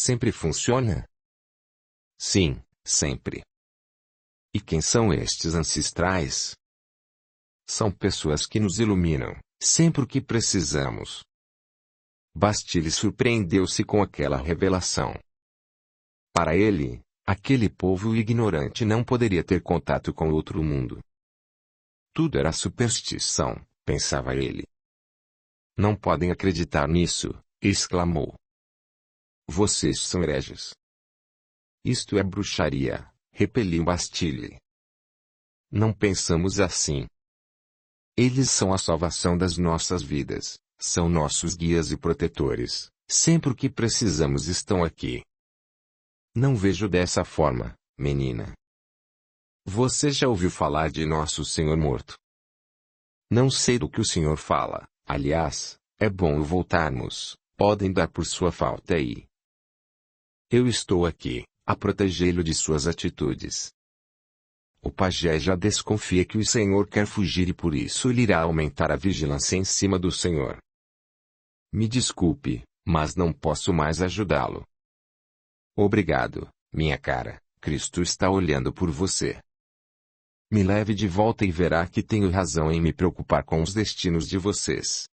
Sempre funciona? Sim, sempre. E quem são estes ancestrais? São pessoas que nos iluminam, sempre que precisamos. Bastille surpreendeu-se com aquela revelação. Para ele, aquele povo ignorante não poderia ter contato com outro mundo. Tudo era superstição, pensava ele. Não podem acreditar nisso, exclamou. Vocês são hereges. Isto é bruxaria, repeliu Bastille. Não pensamos assim. Eles são a salvação das nossas vidas, são nossos guias e protetores, sempre que precisamos estão aqui. Não vejo dessa forma, menina. Você já ouviu falar de Nosso Senhor morto? Não sei do que o senhor fala, aliás, é bom voltarmos, podem dar por sua falta aí. Eu estou aqui, a protegê-lo de suas atitudes. O pajé já desconfia que o senhor quer fugir e por isso ele irá aumentar a vigilância em cima do senhor. Me desculpe, mas não posso mais ajudá-lo. Obrigado, minha cara, Cristo está olhando por você. Me leve de volta e verá que tenho razão em me preocupar com os destinos de vocês.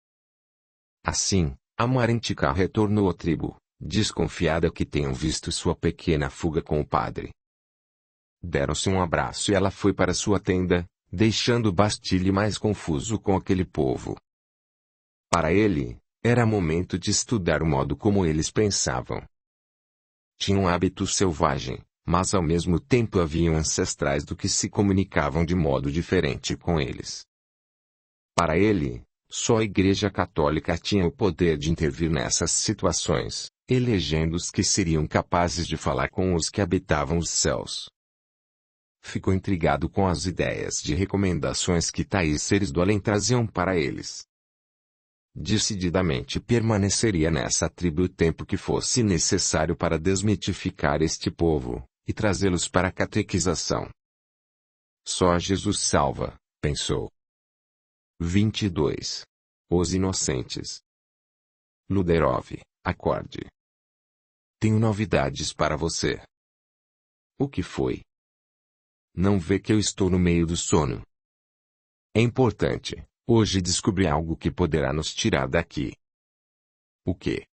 Assim, Amarentica retornou à tribo, desconfiada que tenham visto sua pequena fuga com o padre. Deram-se um abraço e ela foi para sua tenda, deixando Bastille mais confuso com aquele povo. Para ele, era momento de estudar o modo como eles pensavam. Tinham um hábito selvagem, mas ao mesmo tempo haviam ancestrais do que se comunicavam de modo diferente com eles. Para ele, só a Igreja Católica tinha o poder de intervir nessas situações, elegendo os que seriam capazes de falar com os que habitavam os céus. Ficou intrigado com as ideias de recomendações que tais seres do além traziam para eles. Decididamente permaneceria nessa tribo o tempo que fosse necessário para desmitificar este povo, e trazê-los para a catequização. Só Jesus salva, pensou. 22. Os inocentes. Luderov, acorde. Tenho novidades para você. O que foi? Não vê que eu estou no meio do sono? É importante, hoje descobri algo que poderá nos tirar daqui. O quê?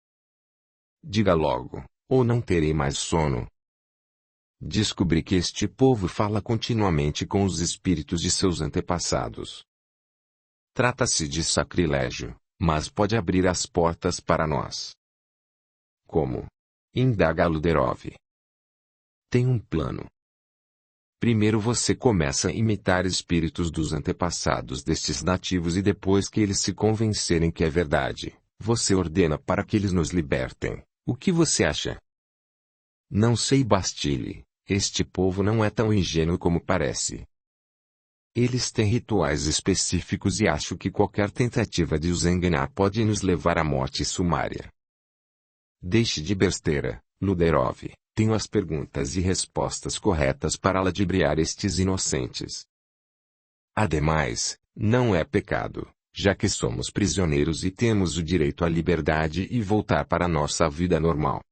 Diga logo, ou não terei mais sono. Descobri que este povo fala continuamente com os espíritos de seus antepassados. Trata-se de sacrilégio, mas pode abrir as portas para nós. Como? Indaga Luderov. Tem um plano. Primeiro você começa a imitar espíritos dos antepassados destes nativos e depois que eles se convencerem que é verdade, você ordena para que eles nos libertem. O que você acha? Não sei, Bastille, este povo não é tão ingênuo como parece. Eles têm rituais específicos e acho que qualquer tentativa de os enganar pode nos levar à morte sumária. Deixe de besteira, Luderov. Tenho as perguntas e respostas corretas para ludibriar estes inocentes. Ademais, não é pecado, já que somos prisioneiros e temos o direito à liberdade e voltar para nossa vida normal.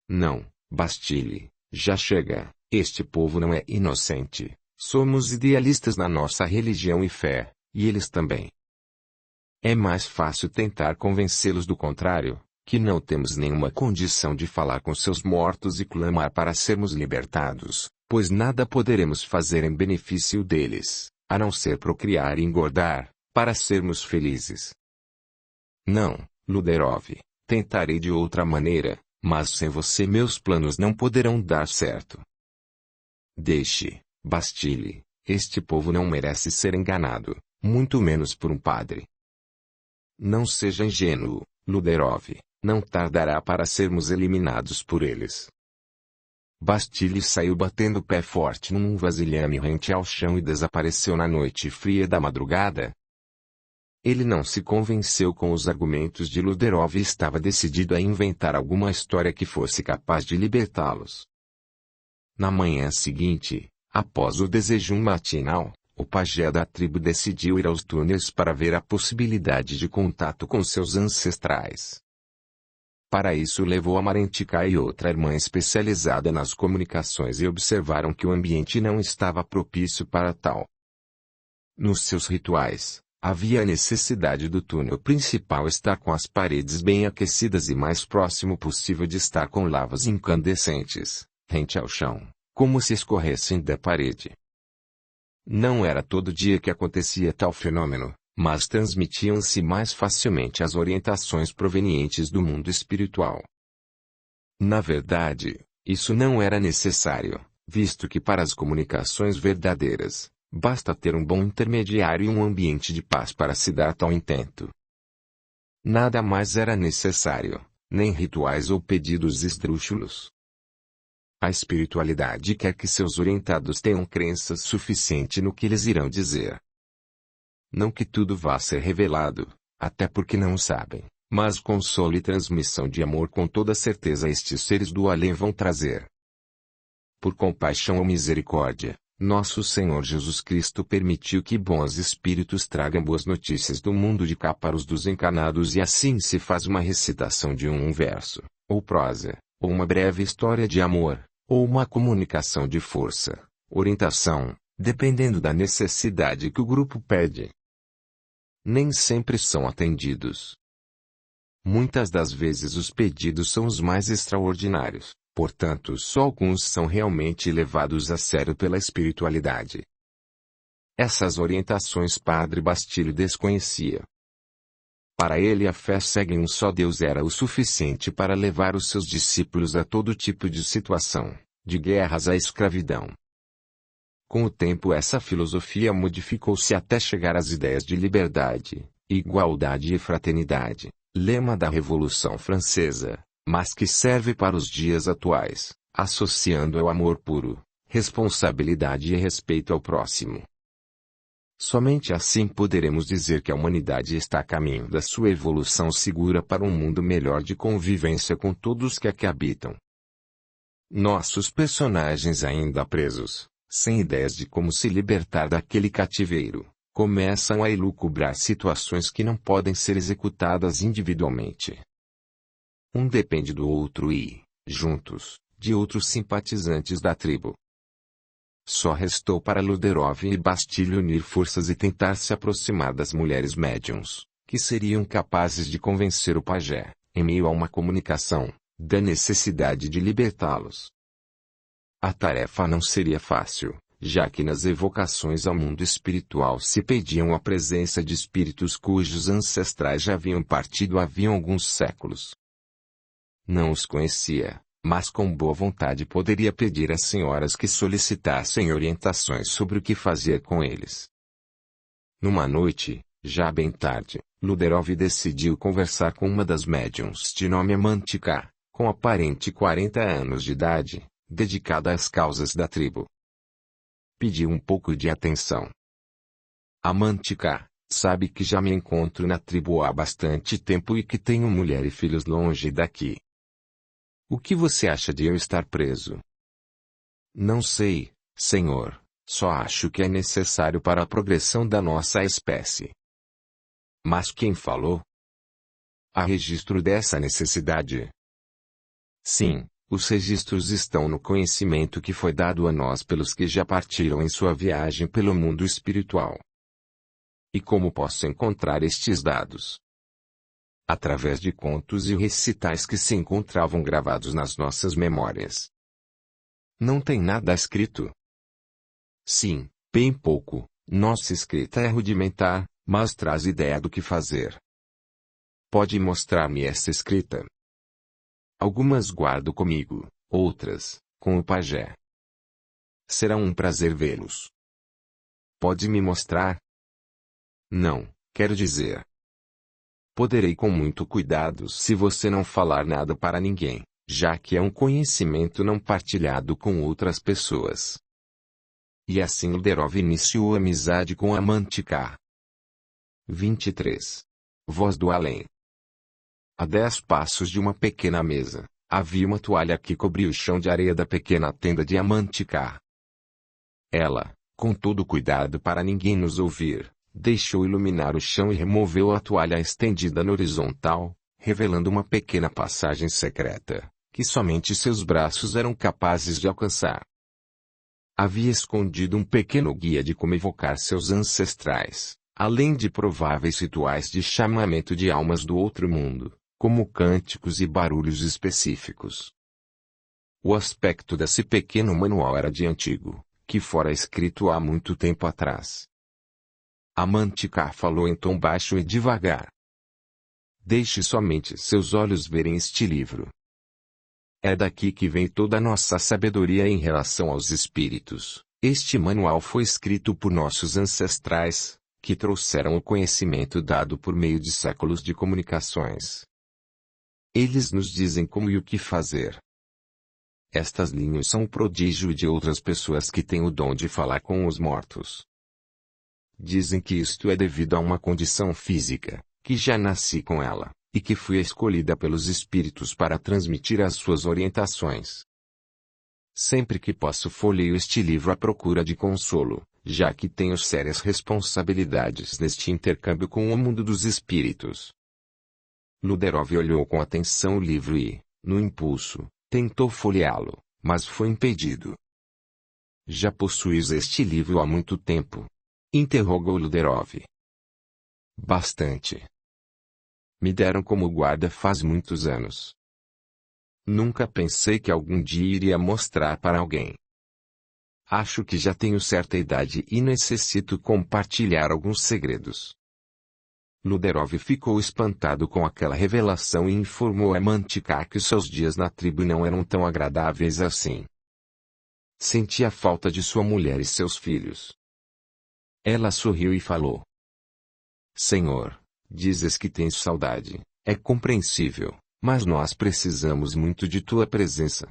Não, Bastille, já chega, este povo não é inocente, somos idealistas na nossa religião e fé, e eles também. É mais fácil tentar convencê-los do contrário, que não temos nenhuma condição de falar com seus mortos e clamar para sermos libertados, pois nada poderemos fazer em benefício deles, a não ser procriar e engordar, para sermos felizes. Não, Luderov, tentarei de outra maneira, mas sem você meus planos não poderão dar certo. Deixe, Bastille, este povo não merece ser enganado, muito menos por um padre. Não seja ingênuo, Luderov. Não tardará para sermos eliminados por eles. Bastille saiu batendo o pé forte num vasilhame rente ao chão e desapareceu na noite fria da madrugada. Ele não se convenceu com os argumentos de Luderov e estava decidido a inventar alguma história que fosse capaz de libertá-los. Na manhã seguinte, após o desejum matinal, o pajé da tribo decidiu ir aos túneis para ver a possibilidade de contato com seus ancestrais. Para isso levou Amantica e outra irmã especializada nas comunicações e observaram que o ambiente não estava propício para tal. Nos seus rituais, havia a necessidade do túnel principal estar com as paredes bem aquecidas e mais próximo possível de estar com lavas incandescentes, rente ao chão, como se escorressem da parede. Não era todo dia que acontecia tal fenômeno, mas transmitiam-se mais facilmente as orientações provenientes do mundo espiritual. Na verdade, isso não era necessário, visto que para as comunicações verdadeiras, basta ter um bom intermediário e um ambiente de paz para se dar tal intento. Nada mais era necessário, nem rituais ou pedidos esdrúxulos. A espiritualidade quer que seus orientados tenham crença suficiente no que eles irão dizer. Não que tudo vá ser revelado, até porque não o sabem, mas consolo e transmissão de amor com toda certeza estes seres do além vão trazer. Por compaixão ou misericórdia, nosso Senhor Jesus Cristo permitiu que bons espíritos tragam boas notícias do mundo de cá para os dos encarnados e assim se faz uma recitação de um verso, ou prosa, ou uma breve história de amor, ou uma comunicação de força, orientação, dependendo da necessidade que o grupo pede. Nem sempre são atendidos. Muitas das vezes os pedidos são os mais extraordinários, portanto só alguns são realmente levados a sério pela espiritualidade. Essas orientações Padre Bastilho desconhecia. Para ele a fé cega em um só Deus era o suficiente para levar os seus discípulos a todo tipo de situação, de guerras à escravidão. Com o tempo essa filosofia modificou-se até chegar às ideias de liberdade, igualdade e fraternidade, lema da Revolução Francesa, mas que serve para os dias atuais, associando ao amor puro, responsabilidade e respeito ao próximo. Somente assim poderemos dizer que a humanidade está a caminho da sua evolução segura para um mundo melhor de convivência com todos que aqui habitam. Nossos personagens ainda presos, sem ideias de como se libertar daquele cativeiro, começam a elucubrar situações que não podem ser executadas individualmente. Um depende do outro e, juntos, de outros simpatizantes da tribo. Só restou para Luderov e Bastilho unir forças e tentar se aproximar das mulheres médiuns, que seriam capazes de convencer o pajé, em meio a uma comunicação, da necessidade de libertá-los. A tarefa não seria fácil, já que nas evocações ao mundo espiritual se pediam a presença de espíritos cujos ancestrais já haviam partido havia alguns séculos. Não os conhecia, mas com boa vontade poderia pedir às senhoras que solicitassem orientações sobre o que fazer com eles. Numa noite, já bem tarde, Luderov decidiu conversar com uma das médiuns de nome Amantica, com aparente 40 anos de idade, dedicada às causas da tribo. Pediu um pouco de atenção. Amantica, sabe que já me encontro na tribo há bastante tempo e que tenho mulher e filhos longe daqui. O que você acha de eu estar preso? Não sei, senhor, só acho que é necessário para a progressão da nossa espécie. Mas quem falou? Há registro dessa necessidade? Sim, os registros estão no conhecimento que foi dado a nós pelos que já partiram em sua viagem pelo mundo espiritual. E como posso encontrar estes dados? Através de contos e recitais que se encontravam gravados nas nossas memórias. Não tem nada escrito? Sim, bem pouco. Nossa escrita é rudimentar, mas traz ideia do que fazer. Pode mostrar-me essa escrita? Algumas guardo comigo, outras, com o pajé. Será um prazer vê-los. Pode me mostrar? Não, quero dizer. Poderei com muito cuidado se você não falar nada para ninguém, já que é um conhecimento não partilhado com outras pessoas. E assim Luderov iniciou amizade com Amantica. 23. Voz do além. A 10 passos de uma pequena mesa, havia uma toalha que cobria o chão de areia da pequena tenda de Amantica. Ela, com todo cuidado para ninguém nos ouvir, deixou iluminar o chão e removeu a toalha estendida na horizontal, revelando uma pequena passagem secreta, que somente seus braços eram capazes de alcançar. Havia escondido um pequeno guia de como evocar seus ancestrais, além de prováveis rituais de chamamento de almas do outro mundo, como cânticos e barulhos específicos. O aspecto desse pequeno manual era de antigo, que fora escrito há muito tempo atrás. Amantikar falou em tom baixo e devagar. Deixe somente seus olhos verem este livro. É daqui que vem toda a nossa sabedoria em relação aos espíritos. Este manual foi escrito por nossos ancestrais, que trouxeram o conhecimento dado por meio de séculos de comunicações. Eles nos dizem como e o que fazer. Estas linhas são o prodígio de outras pessoas que têm o dom de falar com os mortos. Dizem que isto é devido a uma condição física, que já nasci com ela, e que fui escolhida pelos espíritos para transmitir as suas orientações. Sempre que posso folheio este livro à procura de consolo, já que tenho sérias responsabilidades neste intercâmbio com o mundo dos espíritos. Luderov olhou com atenção o livro e, no impulso, tentou folheá-lo, mas foi impedido. Já possuis este livro há muito tempo? Interrogou Luderov. Bastante. Me deram como guarda faz muitos anos. Nunca pensei que algum dia iria mostrar para alguém. Acho que já tenho certa idade e necessito compartilhar alguns segredos. Luderov ficou espantado com aquela revelação e informou a Amantikar que seus dias na tribo não eram tão agradáveis assim. Sentia falta de sua mulher e seus filhos. Ela sorriu e falou. Senhor, dizes que tens saudade, é compreensível, mas nós precisamos muito de tua presença.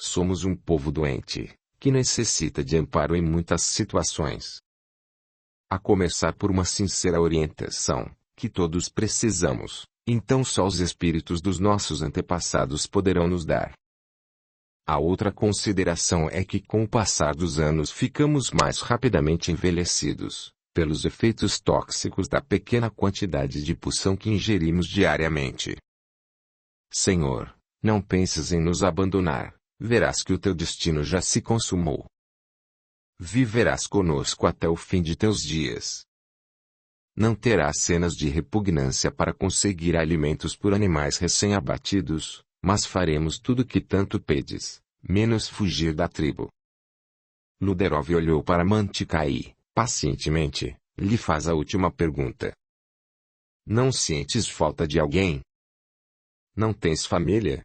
Somos um povo doente, que necessita de amparo em muitas situações. A começar por uma sincera orientação, que todos precisamos, então só os espíritos dos nossos antepassados poderão nos dar. A outra consideração é que com o passar dos anos ficamos mais rapidamente envelhecidos, pelos efeitos tóxicos da pequena quantidade de poção que ingerimos diariamente. Senhor, não penses em nos abandonar, verás que o teu destino já se consumou. Viverás conosco até o fim de teus dias. Não terás cenas de repugnância para conseguir alimentos por animais recém-abatidos, mas faremos tudo que tanto pedes, menos fugir da tribo. Luderov olhou para Amantikar e, pacientemente, lhe faz a última pergunta. Não sentes falta de alguém? Não tens família?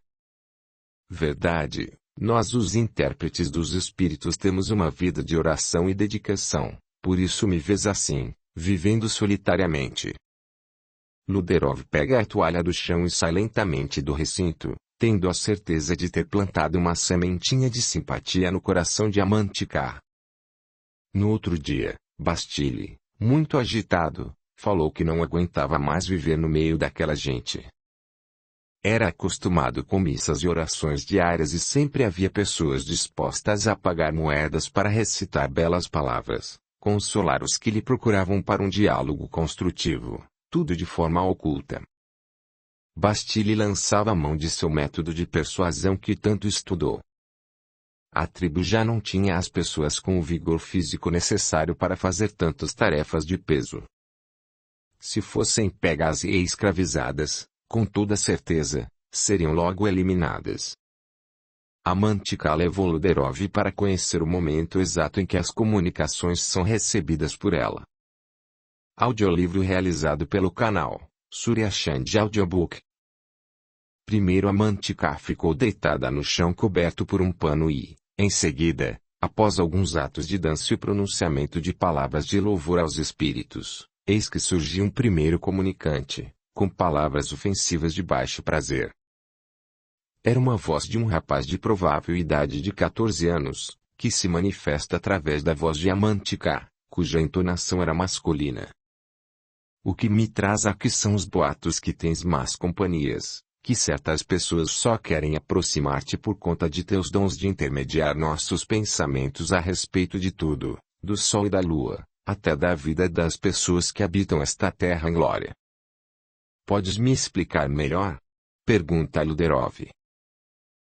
Verdade, nós os intérpretes dos espíritos temos uma vida de oração e dedicação, por isso me vês assim, vivendo solitariamente. Luderov pega a toalha do chão e sai lentamente do recinto, tendo a certeza de ter plantado uma sementinha de simpatia no coração de Amantikar. No outro dia, Bastille, muito agitado, falou que não aguentava mais viver no meio daquela gente. Era acostumado com missas e orações diárias e sempre havia pessoas dispostas a pagar moedas para recitar belas palavras, consolar os que lhe procuravam para um diálogo construtivo, tudo de forma oculta. Bastille lançava a mão de seu método de persuasão que tanto estudou. A tribo já não tinha as pessoas com o vigor físico necessário para fazer tantas tarefas de peso. Se fossem pegas e escravizadas, com toda certeza, seriam logo eliminadas. Amantikar levou Luderov para conhecer o momento exato em que as comunicações são recebidas por ela. Audiolivro realizado pelo canal Surya Chand Audiobook. Primeiro Amantikar ficou deitada no chão coberto por um pano e, em seguida, após alguns atos de dança e pronunciamento de palavras de louvor aos espíritos, eis que surgiu um primeiro comunicante, com palavras ofensivas de baixo prazer. Era uma voz de um rapaz de provável idade de 14 anos, que se manifesta através da voz de Amantikar, cuja entonação era masculina. O que me traz aqui são os boatos que tens más companhias, que certas pessoas só querem aproximar-te por conta de teus dons de intermediar nossos pensamentos a respeito de tudo, do sol e da lua, até da vida das pessoas que habitam esta terra em glória. Podes me explicar melhor? Pergunta Luderov.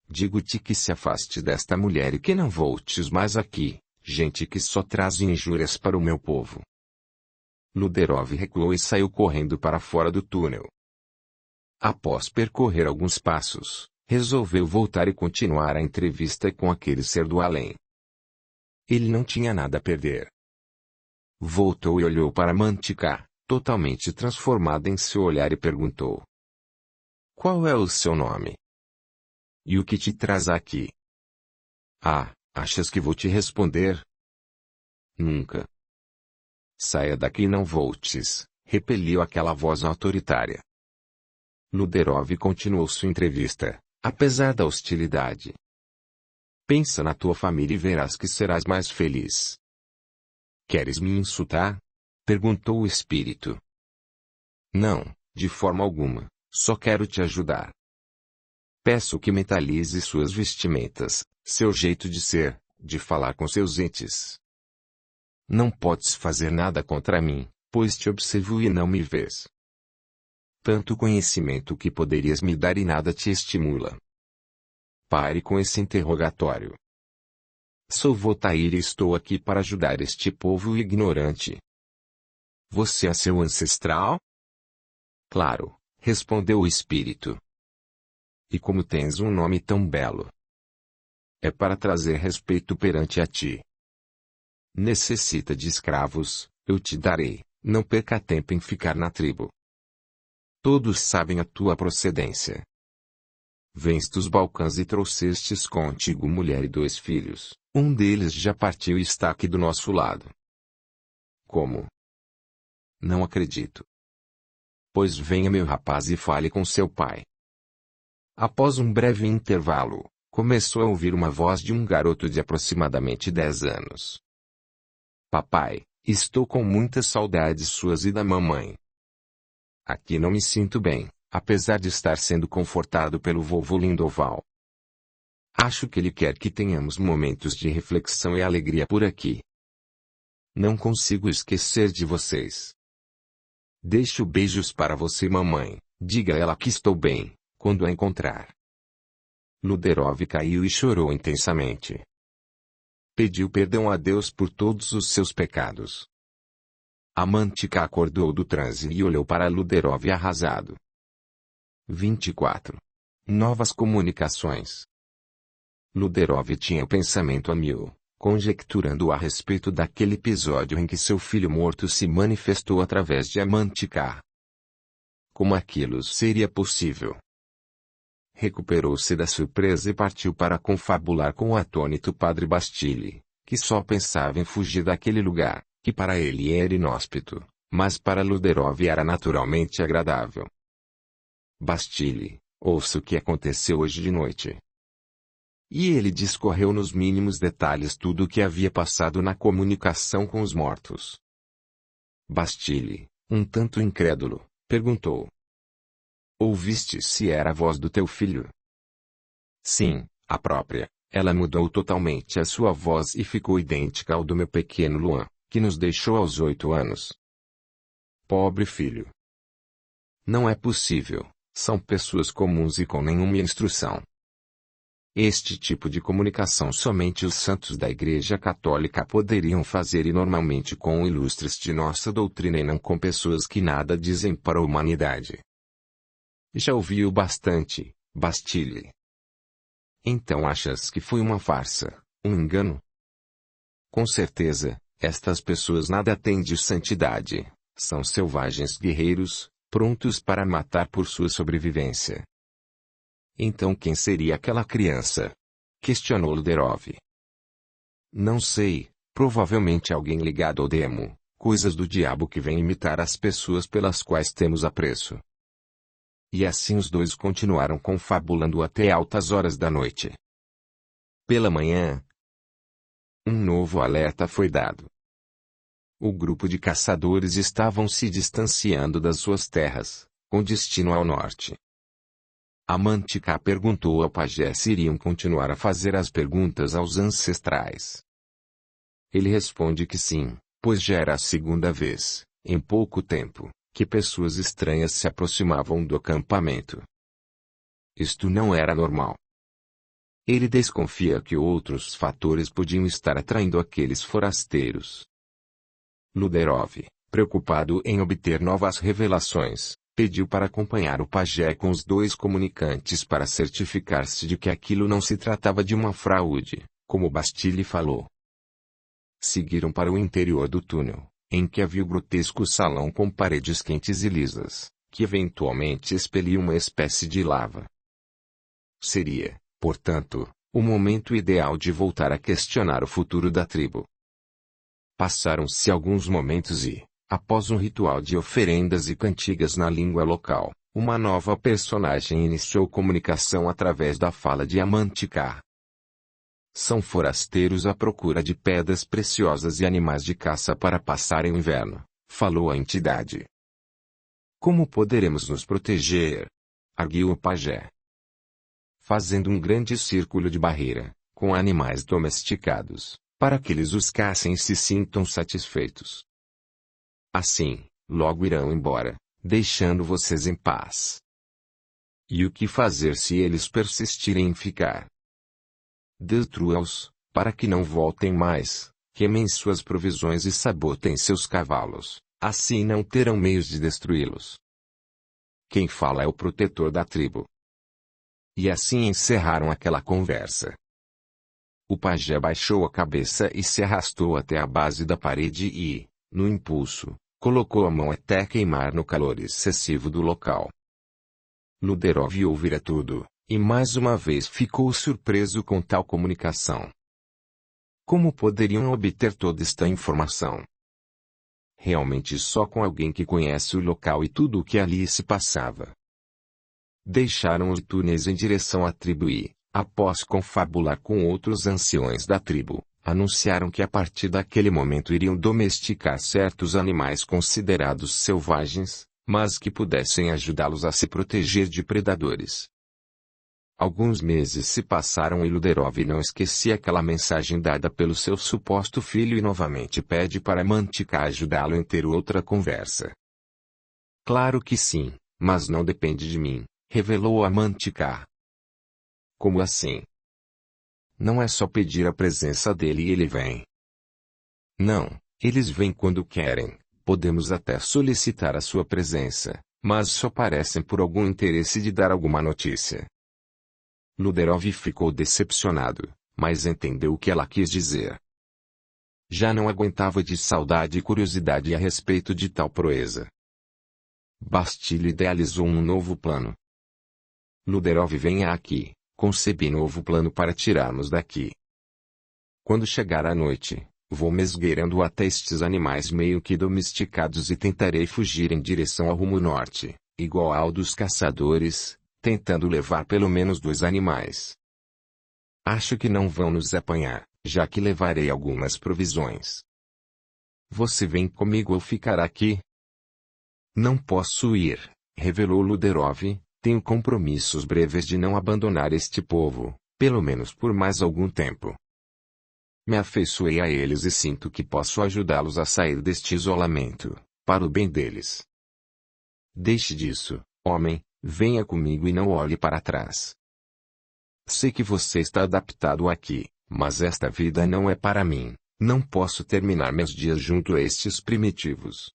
Digo-te que se afaste desta mulher e que não voltes mais aqui, gente que só traz injúrias para o meu povo. Luderov recuou e saiu correndo para fora do túnel. Após percorrer alguns passos, resolveu voltar e continuar a entrevista com aquele ser do além. Ele não tinha nada a perder. Voltou e olhou para Mantica, totalmente transformada em seu olhar, e perguntou: Qual é o seu nome? E o que te traz aqui? Ah, achas que vou te responder? Nunca. Saia daqui e não voltes, repeliu aquela voz autoritária. Luderov continuou sua entrevista, apesar da hostilidade. Pensa na tua família e verás que serás mais feliz. Queres me insultar? Perguntou o espírito. Não, de forma alguma, só quero te ajudar. Peço que mentalize suas vestimentas, seu jeito de ser, de falar com seus entes. Não podes fazer nada contra mim, pois te observo e não me vês. Tanto conhecimento que poderias me dar e nada te estimula. Pare com esse interrogatório. Sou Voltaire e estou aqui para ajudar este povo ignorante. Você é seu ancestral? Claro, respondeu o espírito. E como tens um nome tão belo? É para trazer respeito perante a ti. Necessita de escravos, eu te darei, não perca tempo em ficar na tribo. Todos sabem a tua procedência. Vens dos Balcãs e trouxestes contigo mulher e 2 filhos, um deles já partiu e está aqui do nosso lado. Como? Não acredito. Pois venha, meu rapaz, e fale com seu pai. Após um breve intervalo, começou a ouvir uma voz de um garoto de aproximadamente 10 anos. Papai, estou com muitas saudades suas e da mamãe. Aqui não me sinto bem, apesar de estar sendo confortado pelo vovô Lindoval. Acho que ele quer que tenhamos momentos de reflexão e alegria por aqui. Não consigo esquecer de vocês. Deixo beijos para você, mamãe, diga a ela que estou bem, quando a encontrar. Luderov caiu e chorou intensamente. Pediu perdão a Deus por todos os seus pecados. A Mantica acordou do transe e olhou para Luderov arrasado. 24. Novas comunicações. Luderov tinha o pensamento a mil, conjecturando a respeito daquele episódio em que seu filho morto se manifestou através de Mantica. Como aquilo seria possível? Recuperou-se da surpresa e partiu para confabular com o atônito padre Bastille, que só pensava em fugir daquele lugar, que para ele era inóspito, mas para Luderov era naturalmente agradável. Bastille, ouça o que aconteceu hoje de noite. E ele discorreu nos mínimos detalhes tudo o que havia passado na comunicação com os mortos. Bastille, um tanto incrédulo, perguntou: Ouviste se era a voz do teu filho? Sim, a própria. Ela mudou totalmente a sua voz e ficou idêntica ao do meu pequeno Luan, que nos deixou aos 8 anos. Pobre filho. Não é possível, são pessoas comuns e com nenhuma instrução. Este tipo de comunicação somente os santos da Igreja Católica poderiam fazer, e normalmente com ilustres de nossa doutrina e não com pessoas que nada dizem para a humanidade. Já ouviu bastante, Bastille. Então achas que foi uma farsa, um engano? Com certeza, estas pessoas nada têm de santidade, são selvagens guerreiros, prontos para matar por sua sobrevivência. Então quem seria aquela criança? Questionou Luderov. Não sei, provavelmente alguém ligado ao demo, coisas do diabo que vem imitar as pessoas pelas quais temos apreço. E assim os dois continuaram confabulando até altas horas da noite. Pela manhã, um novo alerta foi dado. O grupo de caçadores estavam se distanciando das suas terras, com destino ao norte. A Mantica perguntou ao pajé se iriam continuar a fazer as perguntas aos ancestrais. Ele responde que sim, pois já era a segunda vez, em pouco tempo, que pessoas estranhas se aproximavam do acampamento. Isto não era normal. Ele desconfia que outros fatores podiam estar atraindo aqueles forasteiros. Luderov, preocupado em obter novas revelações, pediu para acompanhar o pajé com os dois comunicantes para certificar-se de que aquilo não se tratava de uma fraude, como Bastille falou. Seguiram para o interior do túnel, em que havia o grotesco salão com paredes quentes e lisas, que eventualmente expelia uma espécie de lava. Seria, portanto, o momento ideal de voltar a questionar o futuro da tribo. Passaram-se alguns momentos e, após um ritual de oferendas e cantigas na língua local, uma nova personagem iniciou comunicação através da fala de Amantikar. São forasteiros à procura de pedras preciosas e animais de caça para passarem o inverno, falou a entidade. Como poderemos nos proteger? Arguiu o pajé. Fazendo um grande círculo de barreira, com animais domesticados, para que eles os caçem e se sintam satisfeitos. Assim, logo irão embora, deixando vocês em paz. E o que fazer se eles persistirem em ficar? Destrua-os, para que não voltem mais, queimem suas provisões e sabotem seus cavalos, assim não terão meios de destruí-los. Quem fala é o protetor da tribo. E assim encerraram aquela conversa. O pajé baixou a cabeça e se arrastou até a base da parede e, no impulso, colocou a mão até queimar no calor excessivo do local. Luderov ouvira tudo, e mais uma vez ficou surpreso com tal comunicação. Como poderiam obter toda esta informação? Realmente só com alguém que conhece o local e tudo o que ali se passava. Deixaram os túneis em direção à tribo e, após confabular com outros anciões da tribo, anunciaram que a partir daquele momento iriam domesticar certos animais considerados selvagens, mas que pudessem ajudá-los a se proteger de predadores. Alguns meses se passaram e Luderov não esquecia aquela mensagem dada pelo seu suposto filho e novamente pede para Mantika ajudá-lo em ter outra conversa. Claro que sim, mas não depende de mim, revelou a Mantika. Como assim? Não é só pedir a presença dele e ele vem. Não, eles vêm quando querem, podemos até solicitar a sua presença, mas só parecem por algum interesse de dar alguma notícia. Luderov ficou decepcionado, mas entendeu o que ela quis dizer. Já não aguentava de saudade e curiosidade a respeito de tal proeza. Bastille idealizou um novo plano. Luderov, venha aqui, concebi novo plano para tirarmos daqui. Quando chegar a noite, vou me esgueirando até estes animais meio que domesticados e tentarei fugir em direção ao rumo norte, igual ao dos caçadores, tentando levar pelo menos 2 animais. Acho que não vão nos apanhar, já que levarei algumas provisões. Você vem comigo ou ficará aqui? Não posso ir, revelou Luderov, tenho compromissos breves de não abandonar este povo, pelo menos por mais algum tempo. Me afeiçoei a eles e sinto que posso ajudá-los a sair deste isolamento, para o bem deles. Deixe disso, homem, venha comigo e não olhe para trás. Sei que você está adaptado aqui, mas esta vida não é para mim, não posso terminar meus dias junto a estes primitivos.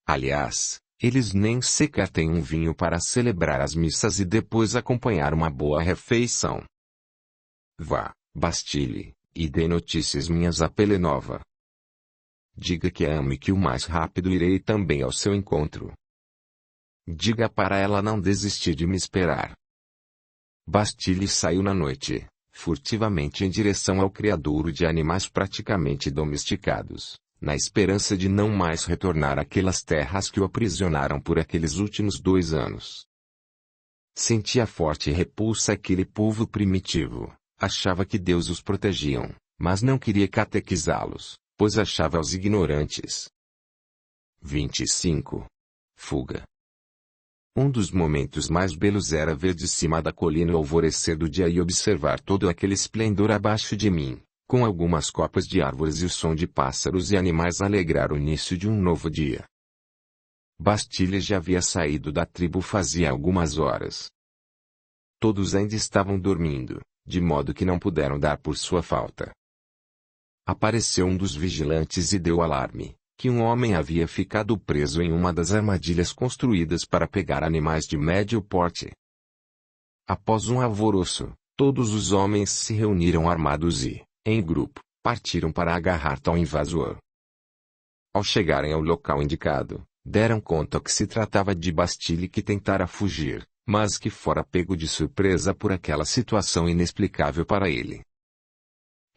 Aliás, eles nem sequer têm um vinho para celebrar as missas e depois acompanhar uma boa refeição. Vá, Bastille, e dê notícias minhas a Pelenova. Diga que a amo e que o mais rápido irei também ao seu encontro. Diga para ela não desistir de me esperar. Bastille saiu na noite, furtivamente em direção ao criadouro de animais praticamente domesticados, na esperança de não mais retornar àquelas terras que o aprisionaram por aqueles últimos 2 anos. Sentia forte repulsa àquele povo primitivo, achava que Deus os protegiam, mas não queria catequizá-los, pois achava-os ignorantes. 25. Fuga. Um dos momentos mais belos era ver de cima da colina o alvorecer do dia e observar todo aquele esplendor abaixo de mim, com algumas copas de árvores e o som de pássaros e animais alegrar o início de um novo dia. Bastille já havia saído da tribo fazia algumas horas. Todos ainda estavam dormindo, de modo que não puderam dar por sua falta. Apareceu um dos vigilantes e deu alarme, que um homem havia ficado preso em uma das armadilhas construídas para pegar animais de médio porte. Após um alvoroço, todos os homens se reuniram armados e, em grupo, partiram para agarrar tal invasor. Ao chegarem ao local indicado, deram conta que se tratava de Bastille que tentara fugir, mas que fora pego de surpresa por aquela situação inexplicável para ele.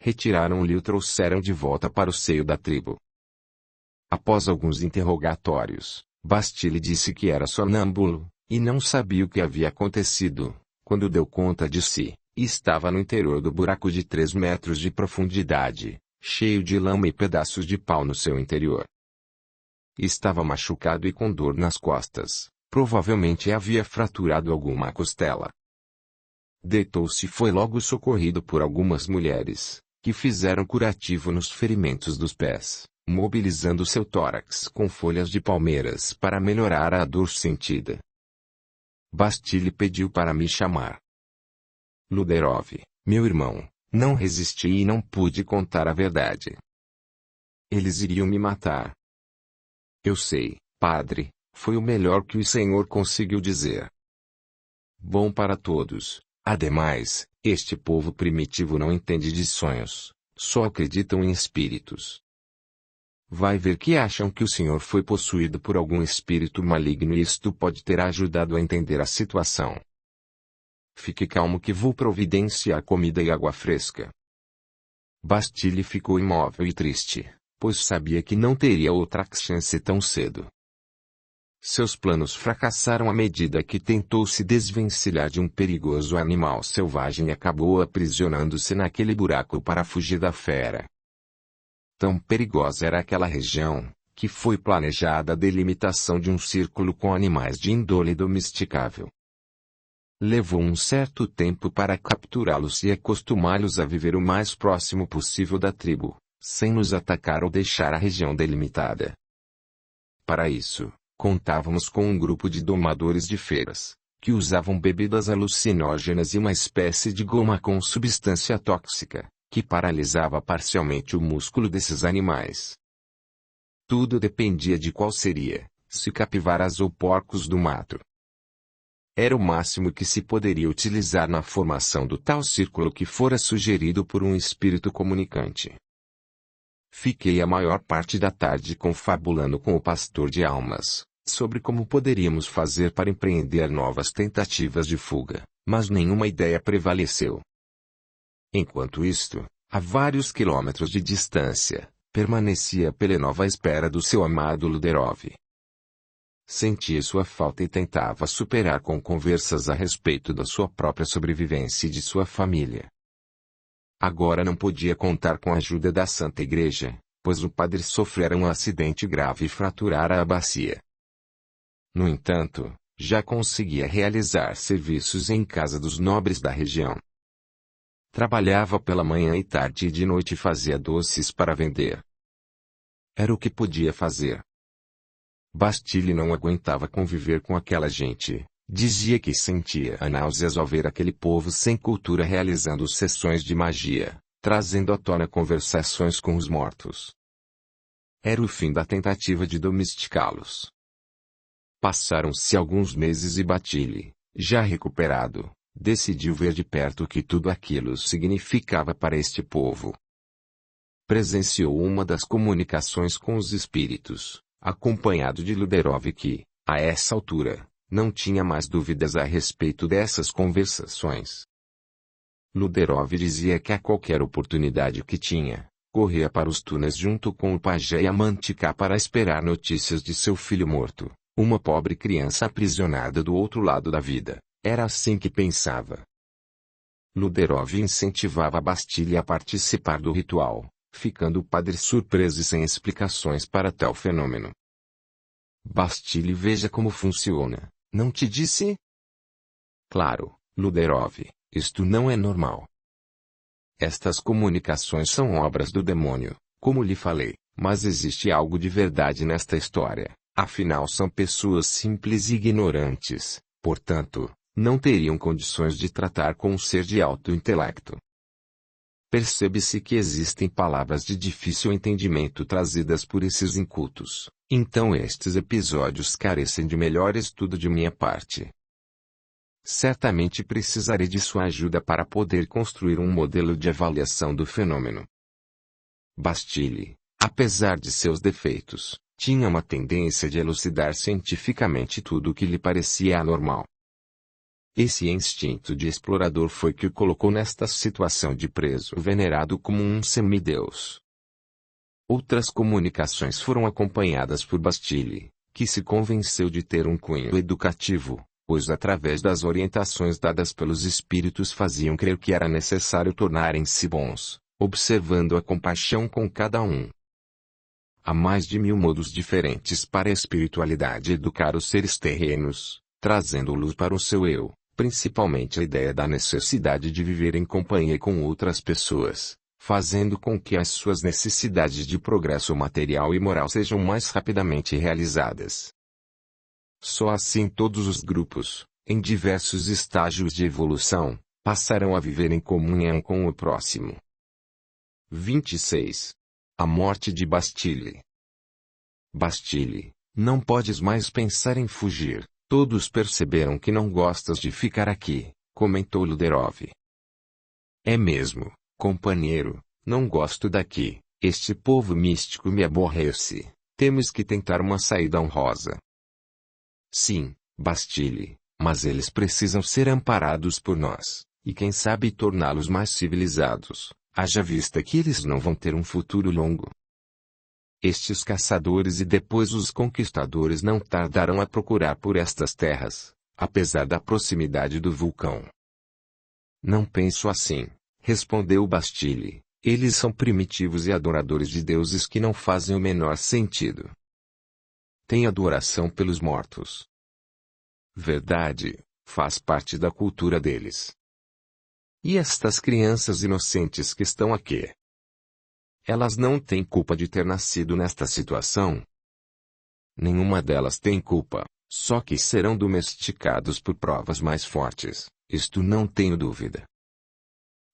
Retiraram-lhe e o trouxeram de volta para o seio da tribo. Após alguns interrogatórios, Bastille disse que era sonâmbulo, e não sabia o que havia acontecido, quando deu conta de si, e estava no interior do buraco de 3 metros de profundidade, cheio de lama e pedaços de pau no seu interior. Estava machucado e com dor nas costas, provavelmente havia fraturado alguma costela. Deitou-se e foi logo socorrido por algumas mulheres, que fizeram curativo nos ferimentos dos pés, mobilizando seu tórax com folhas de palmeiras para melhorar a dor sentida. Bastille pediu para me chamar. Luderov, meu irmão, não resisti e não pude contar a verdade. Eles iriam me matar. Eu sei, padre, foi o melhor que o Senhor conseguiu dizer. Bom para todos. Ademais, este povo primitivo não entende de sonhos, só acreditam em espíritos. Vai ver que acham que o senhor foi possuído por algum espírito maligno e isto pode ter ajudado a entender a situação. Fique calmo que vou providenciar comida e água fresca. Bastille ficou imóvel e triste, pois sabia que não teria outra chance tão cedo. Seus planos fracassaram à medida que tentou se desvencilhar de um perigoso animal selvagem e acabou aprisionando-se naquele buraco para fugir da fera. Tão perigosa era aquela região, que foi planejada a delimitação de um círculo com animais de índole domesticável. Levou um certo tempo para capturá-los e acostumá-los a viver o mais próximo possível da tribo, sem nos atacar ou deixar a região delimitada. Para isso, contávamos com um grupo de domadores de feras, que usavam bebidas alucinógenas e uma espécie de goma com substância tóxica, que paralisava parcialmente o músculo desses animais. Tudo dependia de qual seria, se capivaras ou porcos do mato. Era o máximo que se poderia utilizar na formação do tal círculo que fora sugerido por um espírito comunicante. Fiquei a maior parte da tarde confabulando com o pastor de almas, sobre como poderíamos fazer para empreender novas tentativas de fuga, mas nenhuma ideia prevaleceu. Enquanto isto, a vários quilômetros de distância, permanecia Pelenov à espera do seu amado Luderov. Sentia sua falta e tentava superar com conversas a respeito da sua própria sobrevivência e de sua família. Agora não podia contar com a ajuda da Santa Igreja, pois o padre sofrera um acidente grave e fraturara a bacia. No entanto, já conseguia realizar serviços em casa dos nobres da região. Trabalhava pela manhã e tarde e de noite fazia doces para vender. Era o que podia fazer. Bastille não aguentava conviver com aquela gente, dizia que sentia náuseas ao ver aquele povo sem cultura realizando sessões de magia, trazendo à tona conversações com os mortos. Era o fim da tentativa de domesticá-los. Passaram-se alguns meses e Bastille, já recuperado, decidiu ver de perto o que tudo aquilo significava para este povo. Presenciou uma das comunicações com os espíritos, acompanhado de Luderov que, a essa altura, não tinha mais dúvidas a respeito dessas conversações. Luderov dizia que a qualquer oportunidade que tinha, corria para os túneis junto com o pajé e a Mantica para esperar notícias de seu filho morto, uma pobre criança aprisionada do outro lado da vida. Era assim que pensava. Luderov incentivava Bastille a participar do ritual, ficando o padre surpreso e sem explicações para tal fenômeno. Bastille, veja como funciona, não te disse? Claro, Luderov, isto não é normal. Estas comunicações são obras do demônio, como lhe falei, mas existe algo de verdade nesta história. Afinal são pessoas simples e ignorantes, portanto, não teriam condições de tratar com um ser de alto intelecto. Percebe-se que existem palavras de difícil entendimento trazidas por esses incultos, então estes episódios carecem de melhor estudo de minha parte. Certamente precisarei de sua ajuda para poder construir um modelo de avaliação do fenômeno. Bastille, apesar de seus defeitos, tinha uma tendência de elucidar cientificamente tudo o que lhe parecia anormal. Esse instinto de explorador foi que o colocou nesta situação de preso venerado como um semideus. Outras comunicações foram acompanhadas por Bastille, que se convenceu de ter um cunho educativo, pois através das orientações dadas pelos espíritos faziam crer que era necessário tornarem-se bons, observando a compaixão com cada um. Há mais de 1000 modos diferentes para a espiritualidade educar os seres terrenos, trazendo-los para o seu eu, principalmente a ideia da necessidade de viver em companhia com outras pessoas, fazendo com que as suas necessidades de progresso material e moral sejam mais rapidamente realizadas. Só assim todos os grupos, em diversos estágios de evolução, passarão a viver em comunhão com o próximo. 26. A morte de Bastille. Bastille, não podes mais pensar em fugir. Todos perceberam que não gostas de ficar aqui, comentou Luderov. É mesmo, companheiro, não gosto daqui, este povo místico me aborrece, temos que tentar uma saída honrosa. Sim, Bastille, mas eles precisam ser amparados por nós, e quem sabe torná-los mais civilizados, haja vista que eles não vão ter um futuro longo. Estes caçadores e depois os conquistadores não tardarão a procurar por estas terras, apesar da proximidade do vulcão. Não penso assim, respondeu Bastille, eles são primitivos e adoradores de deuses que não fazem o menor sentido. Tem adoração pelos mortos. Verdade, faz parte da cultura deles. E estas crianças inocentes que estão aqui? Elas não têm culpa de ter nascido nesta situação. Nenhuma delas tem culpa, só que serão domesticados por provas mais fortes, isto não tenho dúvida.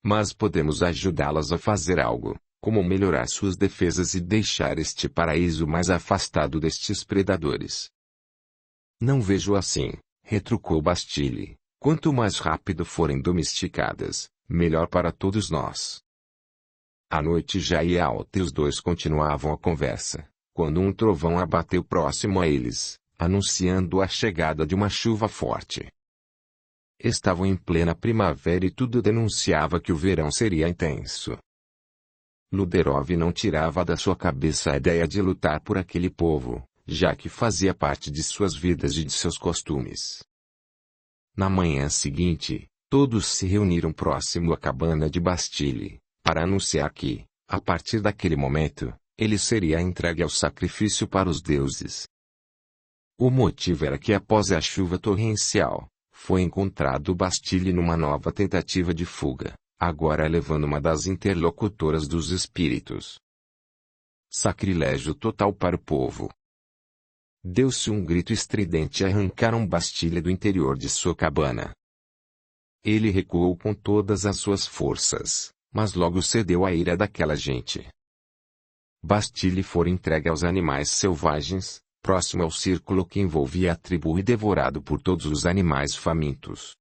Mas podemos ajudá-las a fazer algo, como melhorar suas defesas e deixar este paraíso mais afastado destes predadores. Não vejo assim, retrucou Bastille, quanto mais rápido forem domesticadas, melhor para todos nós. A noite já ia alta e os dois continuavam a conversa, quando um trovão abateu próximo a eles, anunciando a chegada de uma chuva forte. Estavam em plena primavera e tudo denunciava que o verão seria intenso. Luderov não tirava da sua cabeça a ideia de lutar por aquele povo, já que fazia parte de suas vidas e de seus costumes. Na manhã seguinte, todos se reuniram próximo à cabana de Bastille, para anunciar que, a partir daquele momento, ele seria entregue ao sacrifício para os deuses. O motivo era que após a chuva torrencial, foi encontrado Bastille numa nova tentativa de fuga, agora levando uma das interlocutoras dos espíritos. Sacrilégio total para o povo. Deu-se um grito estridente e arrancaram Bastille do interior de sua cabana. Ele recuou com todas as suas forças, mas logo cedeu à ira daquela gente. Bastille fora entregue aos animais selvagens, próximo ao círculo que envolvia a tribo e devorado por todos os animais famintos.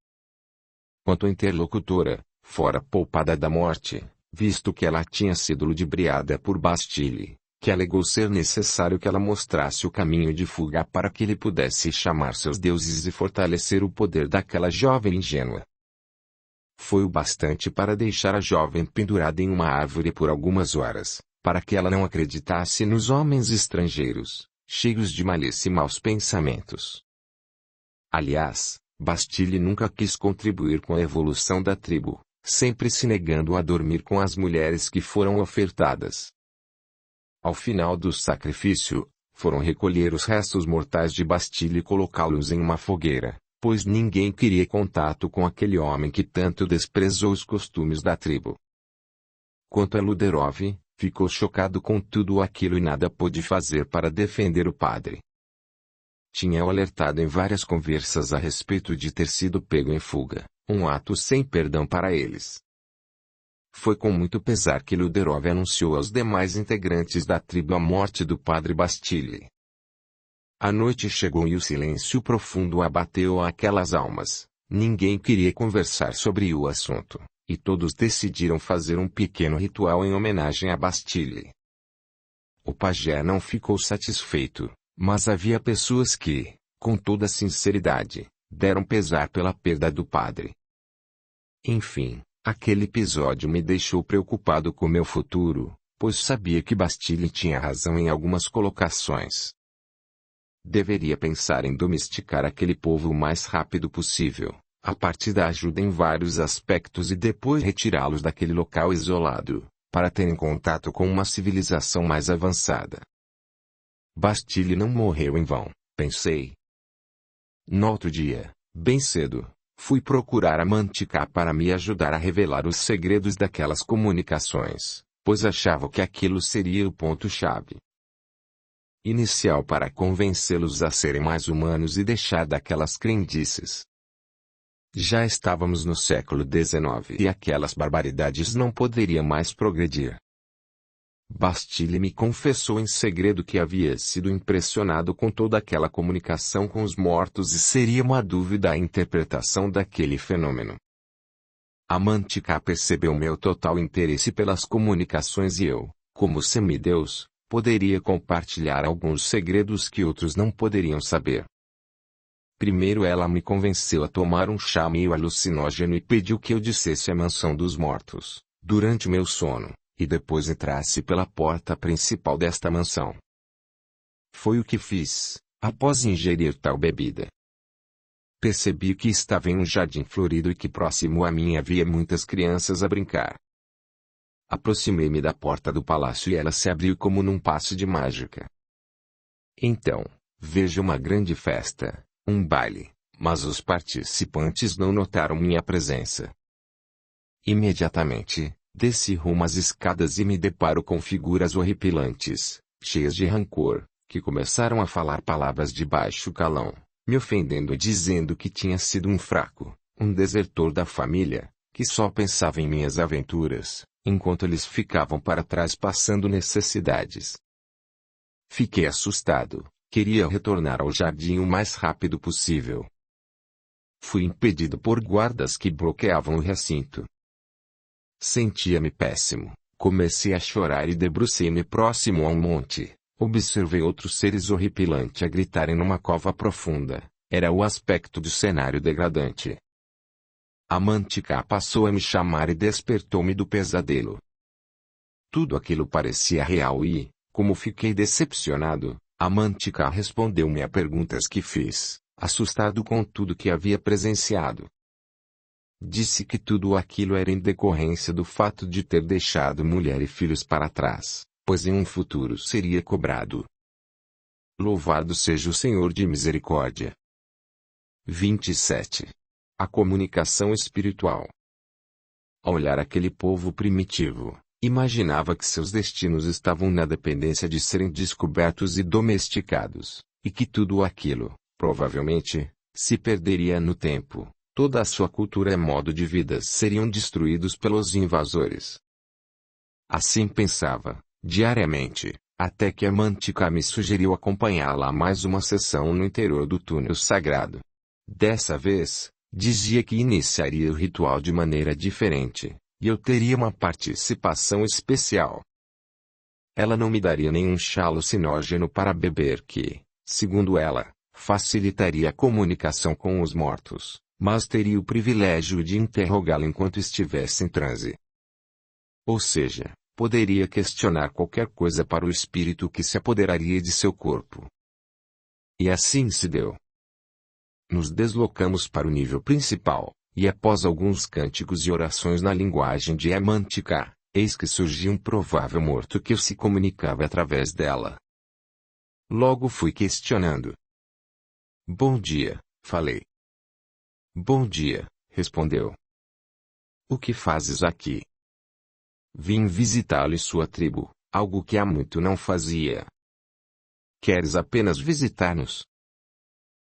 Quanto à interlocutora, fora poupada da morte, visto que ela tinha sido ludibriada por Bastille, que alegou ser necessário que ela mostrasse o caminho de fuga para que ele pudesse chamar seus deuses e fortalecer o poder daquela jovem ingênua. Foi o bastante para deixar a jovem pendurada em uma árvore por algumas horas, para que ela não acreditasse nos homens estrangeiros, cheios de malícia e maus pensamentos. Aliás, Bastille nunca quis contribuir com a evolução da tribo, sempre se negando a dormir com as mulheres que foram ofertadas. Ao final do sacrifício, foram recolher os restos mortais de Bastille e colocá-los em uma fogueira, pois ninguém queria contato com aquele homem que tanto desprezou os costumes da tribo. Quanto a Luderov, ficou chocado com tudo aquilo e nada pôde fazer para defender o padre. tinha-o alertado em várias conversas a respeito de ter sido pego em fuga, um ato sem perdão para eles. Foi com muito pesar que Luderov anunciou aos demais integrantes da tribo a morte do padre Bastille. A noite chegou e o silêncio profundo abateu aquelas almas. Ninguém queria conversar sobre o assunto, e todos decidiram fazer um pequeno ritual em homenagem a Bastille. O pajé não ficou satisfeito, mas havia pessoas que, com toda sinceridade, deram pesar pela perda do padre. Enfim, aquele episódio me deixou preocupado com meu futuro, pois sabia que Bastille tinha razão em algumas colocações. Deveria pensar em domesticar aquele povo o mais rápido possível, a partir da ajuda em vários aspectos e depois retirá-los daquele local isolado, para terem contato com uma civilização mais avançada. Bastille não morreu em vão, pensei. No outro dia, bem cedo, fui procurar a Mantica para me ajudar a revelar os segredos daquelas comunicações, pois achava que aquilo seria o ponto-chave inicial para convencê-los a serem mais humanos e deixar daquelas crendices. Já estávamos no século XIX e aquelas barbaridades não poderiam mais progredir. Bastille me confessou em segredo que havia sido impressionado com toda aquela comunicação com os mortos e seria uma dúvida a interpretação daquele fenômeno. A Mantica percebeu meu total interesse pelas comunicações e eu, como semideus, poderia compartilhar alguns segredos que outros não poderiam saber. Primeiro ela me convenceu a tomar um chá meio alucinógeno e pediu que eu dissesse a mansão dos mortos, durante meu sono, e depois entrasse pela porta principal desta mansão. Foi o que fiz, após ingerir tal bebida. Percebi que estava em um jardim florido e que próximo a mim havia muitas crianças a brincar. Aproximei-me da porta do palácio e ela se abriu como num passe de mágica. Então, vejo uma grande festa, um baile, mas os participantes não notaram minha presença. Imediatamente, desci rumo às escadas e me deparo com figuras horripilantes, cheias de rancor, que começaram a falar palavras de baixo calão, me ofendendo e dizendo que tinha sido um fraco, um desertor da família, que só pensava em minhas aventuras, enquanto eles ficavam para trás passando necessidades. Fiquei assustado, queria retornar ao jardim o mais rápido possível. Fui impedido por guardas que bloqueavam o recinto. Sentia-me péssimo, comecei a chorar e debrucei-me próximo a um monte. Observei outros seres horripilantes a gritarem numa cova profunda. Era o aspecto do cenário degradante. A Mantica passou a me chamar e despertou-me do pesadelo. Tudo aquilo parecia real e, como fiquei decepcionado, a Mantica respondeu-me a perguntas que fiz, assustado com tudo que havia presenciado. Disse que tudo aquilo era em decorrência do fato de ter deixado mulher e filhos para trás, pois em um futuro seria cobrado. Louvado seja o Senhor de misericórdia. 27. A comunicação espiritual. Ao olhar aquele povo primitivo, imaginava que seus destinos estavam na dependência de serem descobertos e domesticados, e que tudo aquilo, provavelmente, se perderia no tempo. Toda a sua cultura e modo de vida seriam destruídos pelos invasores. Assim pensava, diariamente, até que a Mantica me sugeriu acompanhá-la a mais uma sessão no interior do túnel sagrado. Dessa vez, dizia que iniciaria o ritual de maneira diferente, e eu teria uma participação especial. Ela não me daria nenhum chá alucinógeno para beber que, segundo ela, facilitaria a comunicação com os mortos, mas teria o privilégio de interrogá-la enquanto estivesse em transe. Ou seja, poderia questionar qualquer coisa para o espírito que se apoderaria de seu corpo. E assim se deu. Nos deslocamos para o nível principal, e após alguns cânticos e orações na linguagem de Mantica, eis que surgiu um provável morto que se comunicava através dela. Logo fui questionando. Bom dia, falei. Bom dia, respondeu. O que fazes aqui? Vim visitá-lo e sua tribo, algo que há muito não fazia. Queres apenas visitar-nos?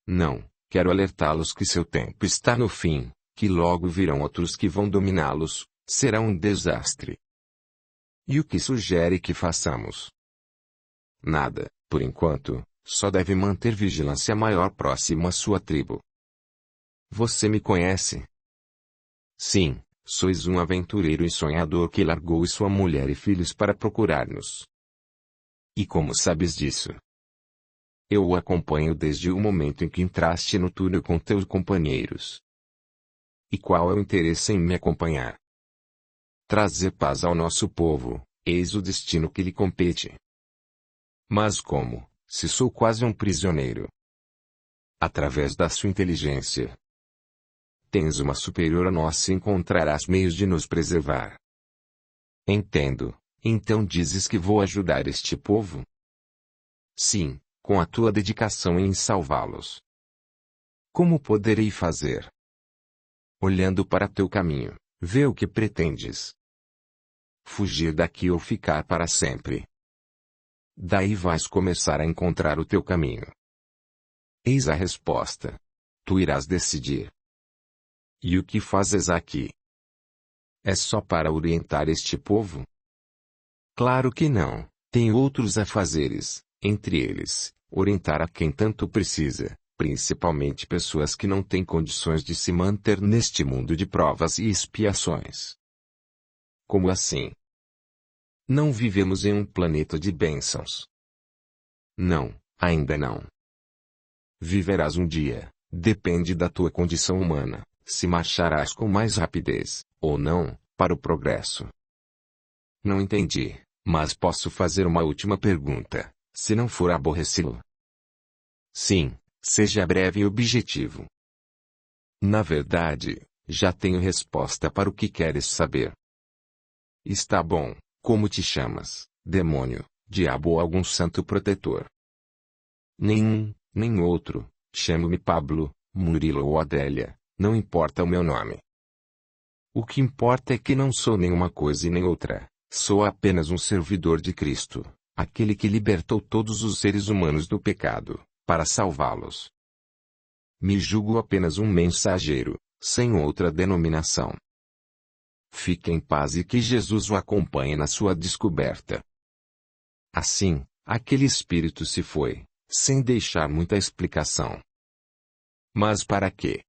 Não, quero alertá-los que seu tempo está no fim, que logo virão outros que vão dominá-los, será um desastre. E o que sugere que façamos? Nada, por enquanto, só deve manter vigilância maior próximo à sua tribo. Você me conhece? Sim, sois um aventureiro e sonhador que largou sua mulher e filhos para procurar-nos. E como sabes disso? Eu o acompanho desde o momento em que entraste no túnel com teus companheiros. E qual é o interesse em me acompanhar? Trazer paz ao nosso povo, eis o destino que lhe compete. Mas como, se sou quase um prisioneiro? Através da sua inteligência. Tens uma superior a nós e encontrarás meios de nos preservar. Entendo, então dizes que vou ajudar este povo? Sim, com a tua dedicação em salvá-los. Como poderei fazer? Olhando para teu caminho, vê o que pretendes. Fugir daqui ou ficar para sempre. Daí vais começar a encontrar o teu caminho. Eis a resposta. Tu irás decidir. E o que fazes aqui? É só para orientar este povo? Claro que não, tem outros afazeres, entre eles, orientar a quem tanto precisa, principalmente pessoas que não têm condições de se manter neste mundo de provas e expiações. Como assim? Não vivemos em um planeta de bênçãos. Não, ainda não. Viverás um dia, depende da tua condição humana, se marcharás com mais rapidez, ou não, para o progresso. Não entendi, mas posso fazer uma última pergunta, se não for aborrecido. Sim, seja breve e objetivo. Na verdade, já tenho resposta para o que queres saber. Está bom, como te chamas, demônio, diabo ou algum santo protetor? Nenhum, nem outro, chamo-me Pablo, Murilo ou Adélia, não importa o meu nome. O que importa é que não sou nenhuma coisa e nem outra, sou apenas um servidor de Cristo, aquele que libertou todos os seres humanos do pecado, para salvá-los. Me julgo apenas um mensageiro, sem outra denominação. Fique em paz e que Jesus o acompanhe na sua descoberta. Assim, aquele espírito se foi, sem deixar muita explicação. Mas para quê?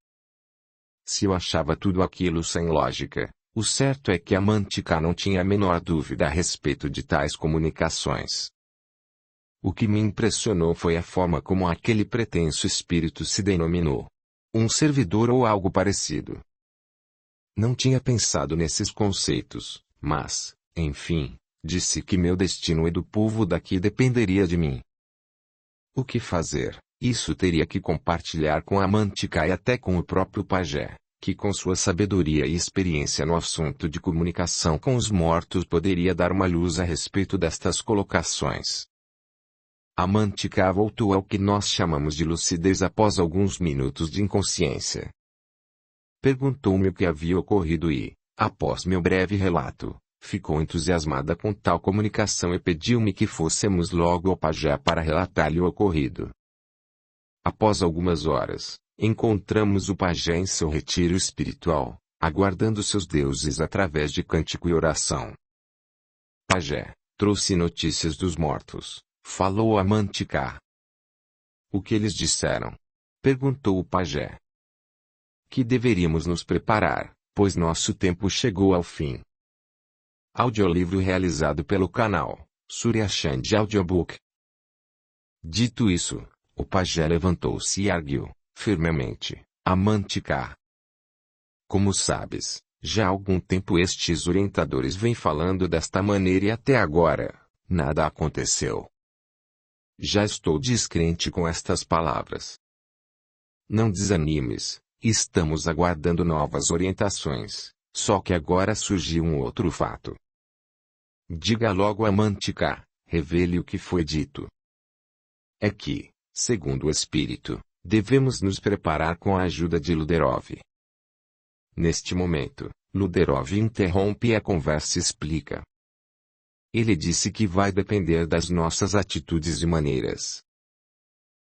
Se eu achava tudo aquilo sem lógica, o certo é que a Mantica não tinha a menor dúvida a respeito de tais comunicações. O que me impressionou foi a forma como aquele pretenso espírito se denominou. Um servidor ou algo parecido. Não tinha pensado nesses conceitos, mas, enfim, disse que meu destino e do povo daqui dependeria de mim. O que fazer? Isso teria que compartilhar com a Mantica e até com o próprio pajé, que com sua sabedoria e experiência no assunto de comunicação com os mortos poderia dar uma luz a respeito destas colocações. A Mantica voltou ao que nós chamamos de lucidez após alguns minutos de inconsciência. Perguntou-me o que havia ocorrido e, após meu breve relato, ficou entusiasmada com tal comunicação e pediu-me que fôssemos logo ao pajé para relatar-lhe o ocorrido. Após algumas horas, encontramos o pajé em seu retiro espiritual, aguardando seus deuses através de cântico e oração. Pajé, trouxe notícias dos mortos, falou a Mantica. O que eles disseram? Perguntou o pajé. Que deveríamos nos preparar, pois nosso tempo chegou ao fim. Audiolivro realizado pelo canal Surya Chand Audiobook. Dito isso, o pajé levantou-se e arguiu, firmemente, a Mantica. Como sabes, já há algum tempo estes orientadores vêm falando desta maneira e até agora, nada aconteceu. Já estou descrente com estas palavras. Não desanimes. Estamos aguardando novas orientações, só que agora surgiu um outro fato. Diga logo a Mantica, revele o que foi dito. É que, segundo o espírito, devemos nos preparar com a ajuda de Luderov. Neste momento, Luderov interrompe a conversa e explica. Ele disse que vai depender das nossas atitudes e maneiras.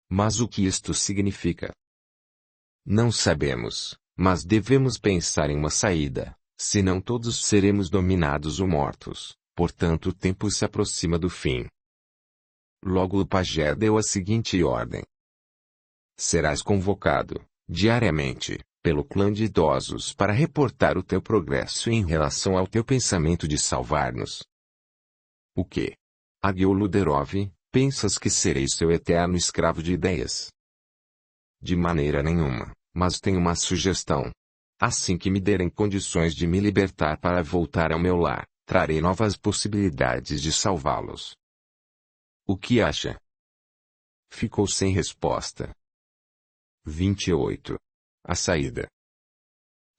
Mas o que isto significa? Não sabemos, mas devemos pensar em uma saída, senão todos seremos dominados ou mortos, portanto o tempo se aproxima do fim. Logo o pajé deu a seguinte ordem. Serás convocado, diariamente, pelo clã de idosos para reportar o teu progresso em relação ao teu pensamento de salvar-nos. O que? Aguiou Luderov, pensas que serei seu eterno escravo de ideias? De maneira nenhuma, mas tenho uma sugestão. Assim que me derem condições de me libertar para voltar ao meu lar, trarei novas possibilidades de salvá-los. O que acha? Ficou sem resposta. 28. A saída.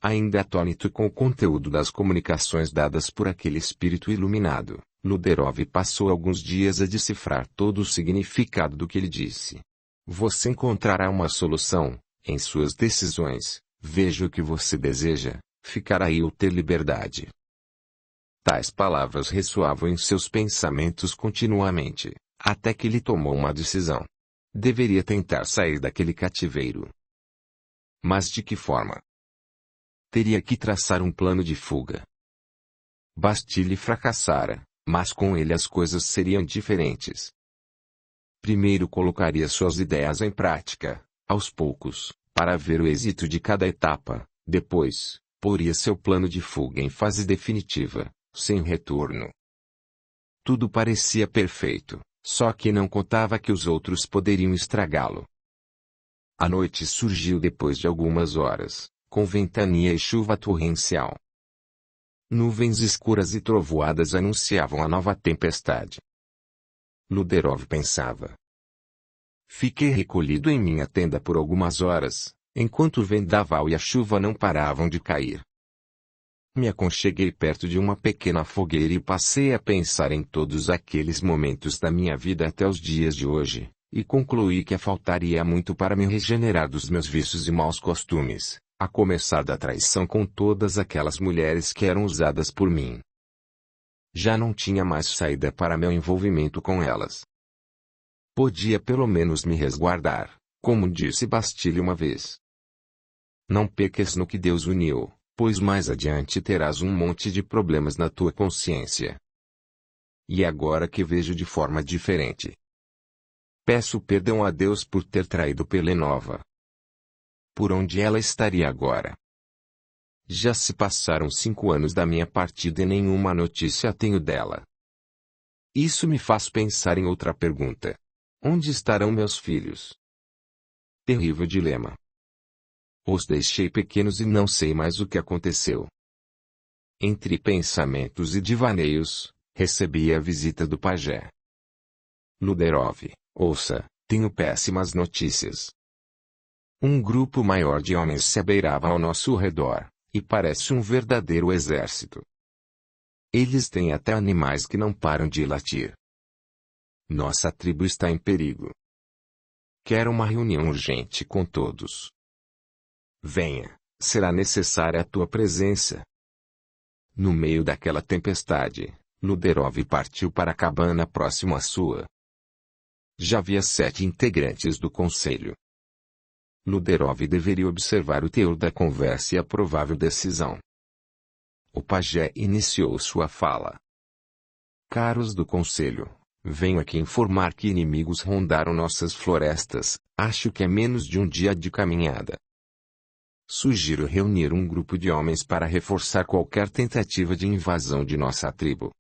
Ainda atônito com o conteúdo das comunicações dadas por aquele espírito iluminado, Luderov passou alguns dias a decifrar todo o significado do que ele disse. Você encontrará uma solução, em suas decisões, veja o que você deseja, ficar aí ou ter liberdade. Tais palavras ressoavam em seus pensamentos continuamente, até que ele tomou uma decisão. Deveria tentar sair daquele cativeiro. Mas de que forma? Teria que traçar um plano de fuga. Bastille fracassara, mas com ele as coisas seriam diferentes. Primeiro colocaria suas ideias em prática, aos poucos, para ver o êxito de cada etapa, depois, poria seu plano de fuga em fase definitiva, sem retorno. Tudo parecia perfeito, só que não contava que os outros poderiam estragá-lo. A noite surgiu depois de algumas horas, com ventania e chuva torrencial. Nuvens escuras e trovoadas anunciavam a nova tempestade. Luderov pensava. Fiquei recolhido em minha tenda por algumas horas, enquanto o vendaval e a chuva não paravam de cair. Me aconcheguei perto de uma pequena fogueira e passei a pensar em todos aqueles momentos da minha vida até os dias de hoje, e concluí que faltaria muito para me regenerar dos meus vícios e maus costumes, a começar da traição com todas aquelas mulheres que eram usadas por mim. Já não tinha mais saída para meu envolvimento com elas. Podia pelo menos me resguardar, como disse Bastille uma vez. Não peques no que Deus uniu, pois mais adiante terás um monte de problemas na tua consciência. E agora que vejo de forma diferente. Peço perdão a Deus por ter traído Pelenova. Por onde ela estaria agora? Já se passaram 5 anos da minha partida e nenhuma notícia tenho dela. Isso me faz pensar em outra pergunta. Onde estarão meus filhos? Terrível dilema. Os deixei pequenos e não sei mais o que aconteceu. Entre pensamentos e divaneios, recebi a visita do pajé. Luderov, ouça, tenho péssimas notícias. Um grupo maior de homens se abeirava ao nosso redor, e parece um verdadeiro exército. Eles têm até animais que não param de latir. Nossa tribo está em perigo. Quero uma reunião urgente com todos. Venha, será necessária a tua presença. No meio daquela tempestade, Luderov partiu para a cabana próximo à sua. Já havia 7 integrantes do conselho. Luderov deveria observar o teor da conversa e a provável decisão. O pajé iniciou sua fala. Caros do conselho, venho aqui informar que inimigos rondaram nossas florestas, acho que é menos de um dia de caminhada. Sugiro reunir um grupo de homens para reforçar qualquer tentativa de invasão de nossa tribo.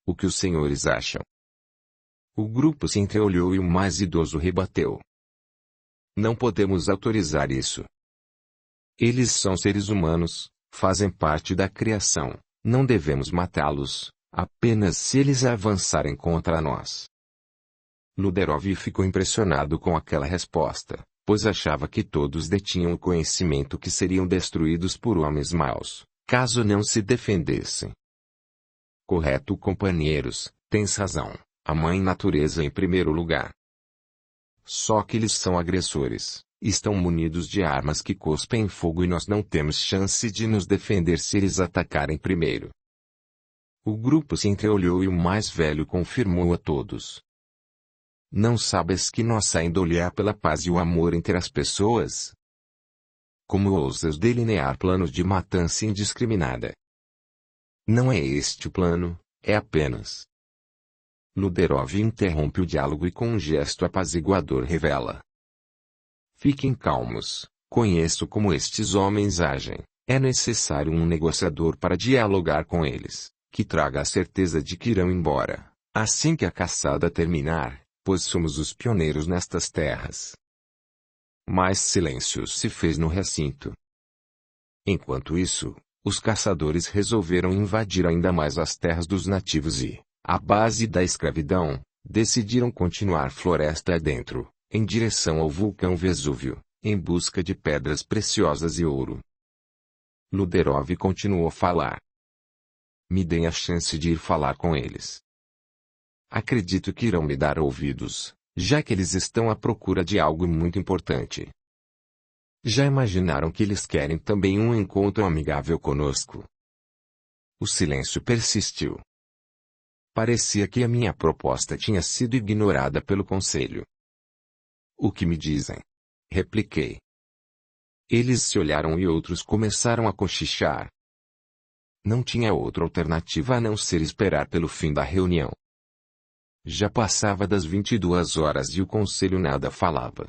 O que os senhores acham? O grupo se entreolhou e o mais idoso rebateu. Não podemos autorizar isso. Eles são seres humanos, fazem parte da criação, não devemos matá-los, apenas se eles avançarem contra nós. Luderov ficou impressionado com aquela resposta, pois achava que todos detinham o conhecimento que seriam destruídos por homens maus, caso não se defendessem. Correto, companheiros, tens razão, a mãe natureza em primeiro lugar. Só que eles são agressores, estão munidos de armas que cospem fogo e nós não temos chance de nos defender se eles atacarem primeiro. O grupo se entreolhou e o mais velho confirmou a todos. Não sabes que nossa índole é pela paz e o amor entre as pessoas? Como ousas delinear planos de matança indiscriminada? Não é este o plano, é apenas. Luderov interrompe o diálogo e com um gesto apaziguador revela. Fiquem calmos, conheço como estes homens agem. É necessário um negociador para dialogar com eles, que traga a certeza de que irão embora, assim que a caçada terminar, pois somos os pioneiros nestas terras. Mais silêncio se fez no recinto. Enquanto isso, os caçadores resolveram invadir ainda mais as terras dos nativos e, à base da escravidão, decidiram continuar floresta adentro, em direção ao vulcão Vesúvio, em busca de pedras preciosas e ouro. Luderov continuou a falar. Me deem a chance de ir falar com eles. Acredito que irão me dar ouvidos, já que eles estão à procura de algo muito importante. Já imaginaram que eles querem também um encontro amigável conosco? O silêncio persistiu. Parecia que a minha proposta tinha sido ignorada pelo conselho. O que me dizem? Repliquei. Eles se olharam e outros começaram a cochichar. Não tinha outra alternativa a não ser esperar pelo fim da reunião. Já passava das 22 horas e o conselho nada falava.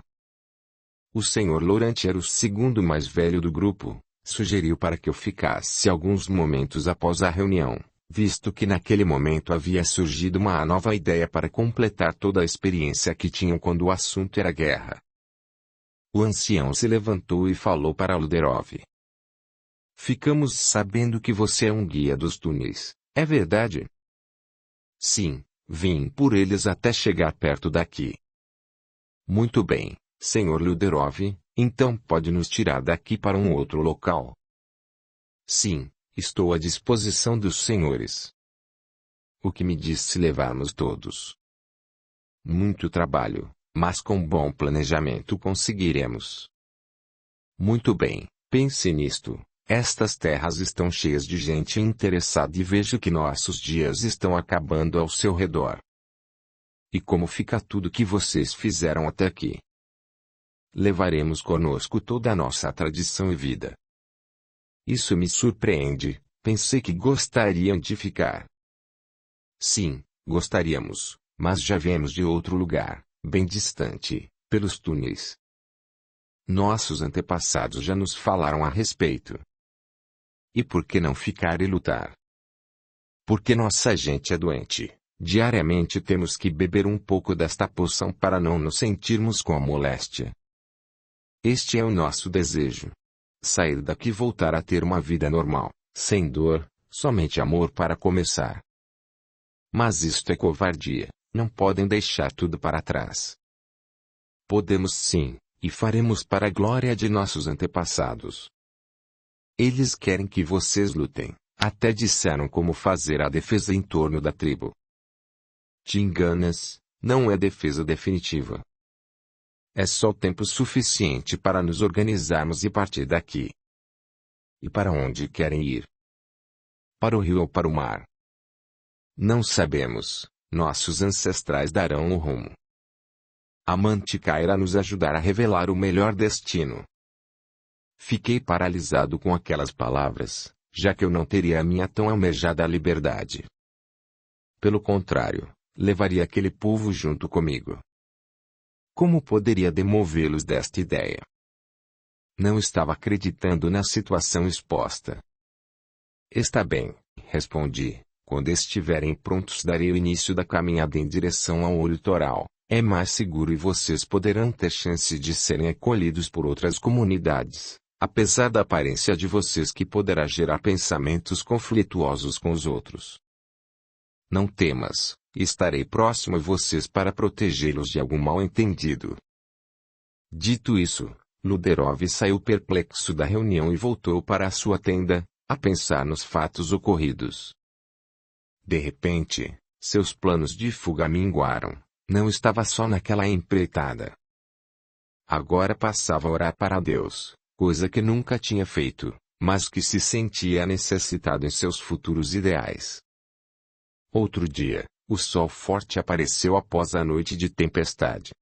O Sr. Laurent era o segundo mais velho do grupo, sugeriu para que eu ficasse alguns momentos após a reunião, visto que naquele momento havia surgido uma nova ideia para completar toda a experiência que tinham quando o assunto era guerra. O ancião se levantou e falou para Luderov. Ficamos sabendo que você é um guia dos túneis, é verdade? Sim, vim por eles até chegar perto daqui. Muito bem, Sr. Luderov, então pode nos tirar daqui para um outro local? Sim, estou à disposição dos senhores. O que me diz se levarmos todos? Muito trabalho, mas com bom planejamento conseguiremos. Muito bem, pense nisto. Estas terras estão cheias de gente interessada e vejo que nossos dias estão acabando ao seu redor. E como fica tudo que vocês fizeram até aqui? Levaremos conosco toda a nossa tradição e vida. Isso me surpreende, pensei que gostariam de ficar. Sim, gostaríamos, mas já viemos de outro lugar, bem distante, pelos túneis. Nossos antepassados já nos falaram a respeito. E por que não ficar e lutar? Porque nossa gente é doente. Diariamente temos que beber um pouco desta poção para não nos sentirmos com a moléstia. Este é o nosso desejo. Sair daqui e voltar a ter uma vida normal, sem dor, somente amor para começar. Mas isto é covardia, não podem deixar tudo para trás. Podemos sim, e faremos para a glória de nossos antepassados. Eles querem que vocês lutem, até disseram como fazer a defesa em torno da tribo. Te enganas, não é defesa definitiva. É só tempo suficiente para nos organizarmos e partir daqui. E para onde querem ir? Para o rio ou para o mar? Não sabemos, nossos ancestrais darão o rumo. A Mantica irá nos ajudar a revelar o melhor destino. Fiquei paralisado com aquelas palavras, já que eu não teria a minha tão almejada liberdade. Pelo contrário, levaria aquele povo junto comigo. Como poderia demovê-los desta ideia? Não estava acreditando na situação exposta. Está bem, respondi. Quando estiverem prontos darei o início da caminhada em direção ao litoral. É mais seguro e vocês poderão ter chance de serem acolhidos por outras comunidades, apesar da aparência de vocês que poderá gerar pensamentos conflituosos com os outros. Não temas, estarei próximo a vocês para protegê-los de algum mal-entendido. Dito isso, Luderov saiu perplexo da reunião e voltou para a sua tenda, a pensar nos fatos ocorridos. De repente, seus planos de fuga minguaram. Não estava só naquela empreitada. Agora passava a orar para Deus, coisa que nunca tinha feito, mas que se sentia necessitado em seus futuros ideais. Outro dia, o sol forte apareceu após a noite de tempestade.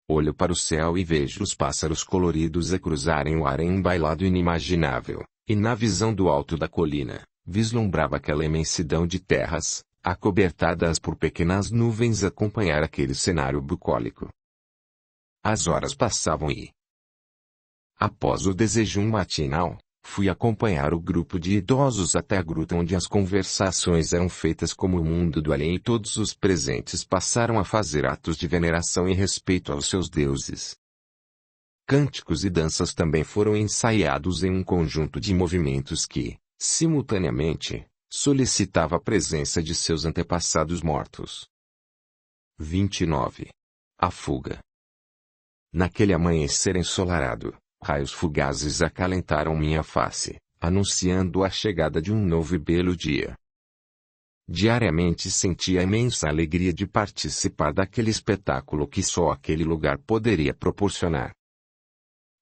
Olho para o céu e vejo os pássaros coloridos a cruzarem o ar em um bailado inimaginável, e na visão do alto da colina, vislumbrava aquela imensidão de terras, acobertadas por pequenas nuvens acompanhar aquele cenário bucólico. As horas passavam e, após o desejum matinal, fui acompanhar o grupo de idosos até a gruta onde as conversações eram feitas como o mundo do além e todos os presentes passaram a fazer atos de veneração e respeito aos seus deuses. Cânticos e danças também foram ensaiados em um conjunto de movimentos que, simultaneamente, solicitava a presença de seus antepassados mortos. 29. A fuga. Naquele amanhecer ensolarado, raios fugazes acalentaram minha face, anunciando a chegada de um novo e belo dia. Diariamente sentia a imensa alegria de participar daquele espetáculo que só aquele lugar poderia proporcionar.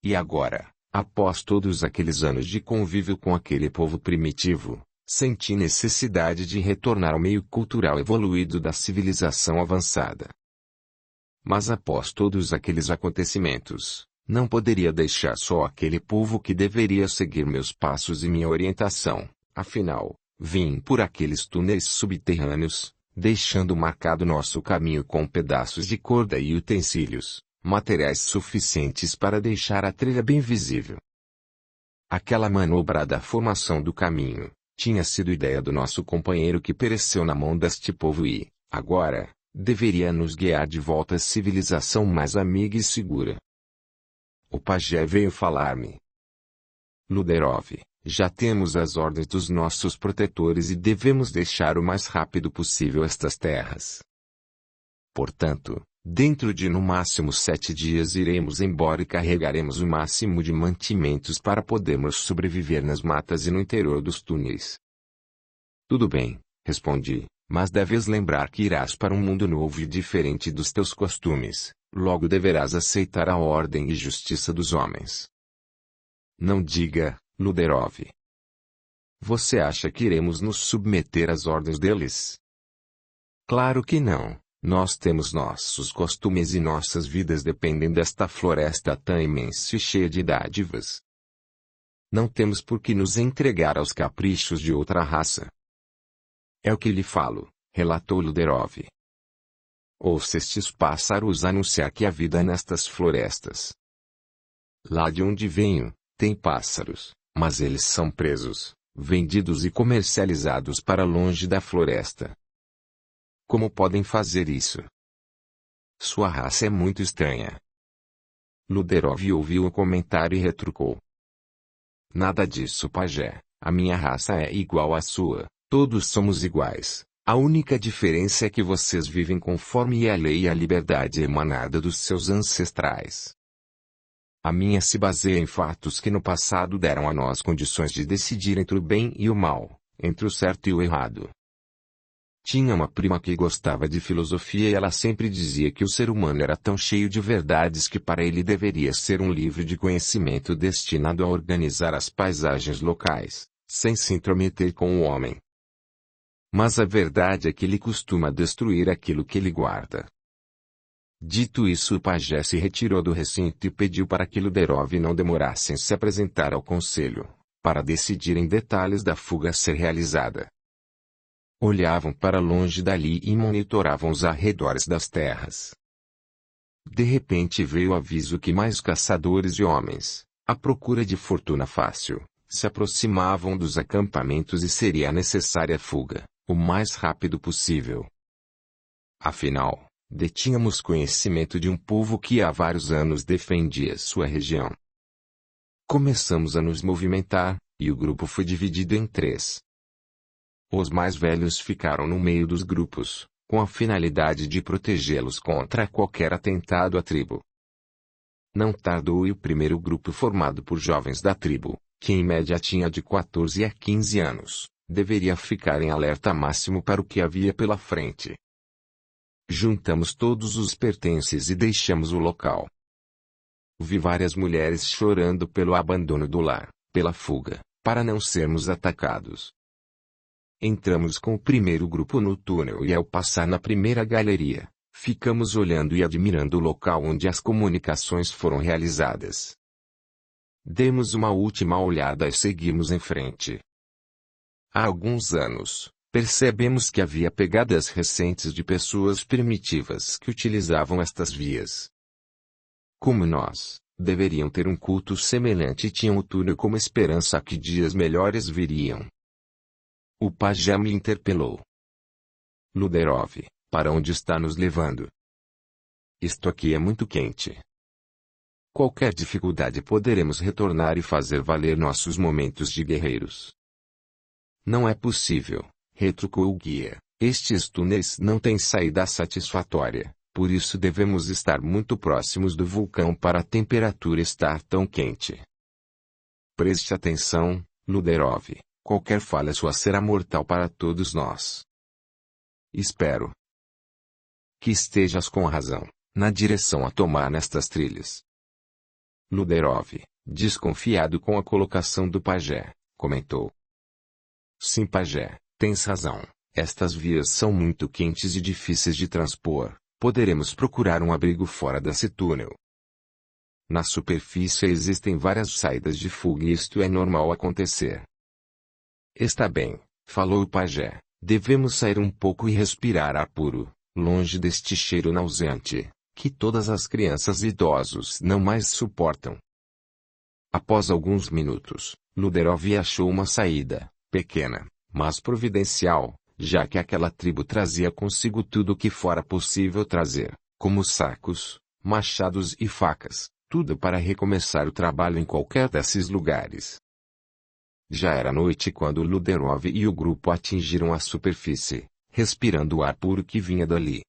E agora, após todos aqueles anos de convívio com aquele povo primitivo, senti necessidade de retornar ao meio cultural evoluído da civilização avançada. Mas após todos aqueles acontecimentos, não poderia deixar só aquele povo que deveria seguir meus passos e minha orientação, afinal, vim por aqueles túneis subterrâneos, deixando marcado nosso caminho com pedaços de corda e utensílios, materiais suficientes para deixar a trilha bem visível. Aquela manobra da formação do caminho, tinha sido ideia do nosso companheiro que pereceu na mão deste povo e, agora, deveria nos guiar de volta à civilização mais amiga e segura. O pajé veio falar-me. Luderov, já temos as ordens dos nossos protetores e devemos deixar o mais rápido possível estas terras. Portanto, dentro de no máximo 7 dias iremos embora e carregaremos o máximo de mantimentos para podermos sobreviver nas matas e no interior dos túneis. Tudo bem, respondi, mas deves lembrar que irás para um mundo novo e diferente dos teus costumes. Logo deverás aceitar a ordem e justiça dos homens. Não diga, Luderov. Você acha que iremos nos submeter às ordens deles? Claro que não. Nós temos nossos costumes e nossas vidas dependem desta floresta tão imensa e cheia de dádivas. Não temos por que nos entregar aos caprichos de outra raça. É o que lhe falo, relatou Luderov. Ouça estes pássaros anunciar que há vida nestas florestas. Lá de onde venho, tem pássaros, mas eles são presos, vendidos e comercializados para longe da floresta. Como podem fazer isso? Sua raça é muito estranha. Luderov ouviu o comentário e retrucou. Nada disso, pajé. A minha raça é igual à sua, todos somos iguais. A única diferença é que vocês vivem conforme a lei e a liberdade emanada dos seus ancestrais. A minha se baseia em fatos que no passado deram a nós condições de decidir entre o bem e o mal, entre o certo e o errado. Tinha uma prima que gostava de filosofia e ela sempre dizia que o ser humano era tão cheio de verdades que para ele deveria ser um livro de conhecimento destinado a organizar as paisagens locais, sem se intrometer com o homem. Mas a verdade é que ele costuma destruir aquilo que ele guarda. Dito isso, o pajé se retirou do recinto e pediu para que Luderov não demorasse em se apresentar ao conselho, para decidir em detalhes da fuga a ser realizada. Olhavam para longe dali e monitoravam os arredores das terras. De repente veio o aviso que mais caçadores e homens, à procura de fortuna fácil, se aproximavam dos acampamentos e seria necessária a fuga, o mais rápido possível. Afinal, detínhamos conhecimento de um povo que há vários anos defendia sua região. Começamos a nos movimentar, e o grupo foi dividido em 3. Os mais velhos ficaram no meio dos grupos, com a finalidade de protegê-los contra qualquer atentado à tribo. Não tardou e o primeiro grupo formado por jovens da tribo, que em média tinha de 14 a 15 anos, deveria ficar em alerta máximo para o que havia pela frente. Juntamos todos os pertences e deixamos o local. Vi várias mulheres chorando pelo abandono do lar, pela fuga, para não sermos atacados. Entramos com o primeiro grupo no túnel e ao passar na primeira galeria, Ficamos olhando e admirando o local onde as comunicações foram realizadas. Demos uma última olhada e seguimos em frente. Há alguns anos, percebemos que havia pegadas recentes de pessoas primitivas que utilizavam estas vias. Como nós, deveriam ter um culto semelhante e tinham o túnel como esperança que dias melhores viriam. O pajé me interpelou. Luderov, para onde está nos levando? Isto aqui é muito quente. Qualquer dificuldade poderemos retornar e fazer valer nossos momentos de guerreiros. Não é possível, retrucou o guia. Estes túneis não têm saída satisfatória, por isso devemos estar muito próximos do vulcão para a temperatura estar tão quente. Preste atenção, Luderov, qualquer falha sua será mortal para todos nós. Espero que estejas com razão, na direção a tomar nestas trilhas. Luderov, desconfiado com a colocação do pajé, comentou. Sim, pajé, tens razão. Estas vias são muito quentes e difíceis de transpor. Poderemos procurar um abrigo fora desse túnel. Na superfície existem várias saídas de fuga e isto é normal acontecer. Está bem, falou o pajé. Devemos sair um pouco e respirar ar puro, longe deste cheiro nauseante, que todas as crianças e idosos não mais suportam. Após alguns minutos, Luderov achou uma saída, pequena, mas providencial, já que aquela tribo trazia consigo tudo o que fora possível trazer, como sacos, machados e facas, tudo para recomeçar o trabalho em qualquer desses lugares. Já era noite quando Luderov e o grupo atingiram a superfície, respirando o ar puro que vinha dali.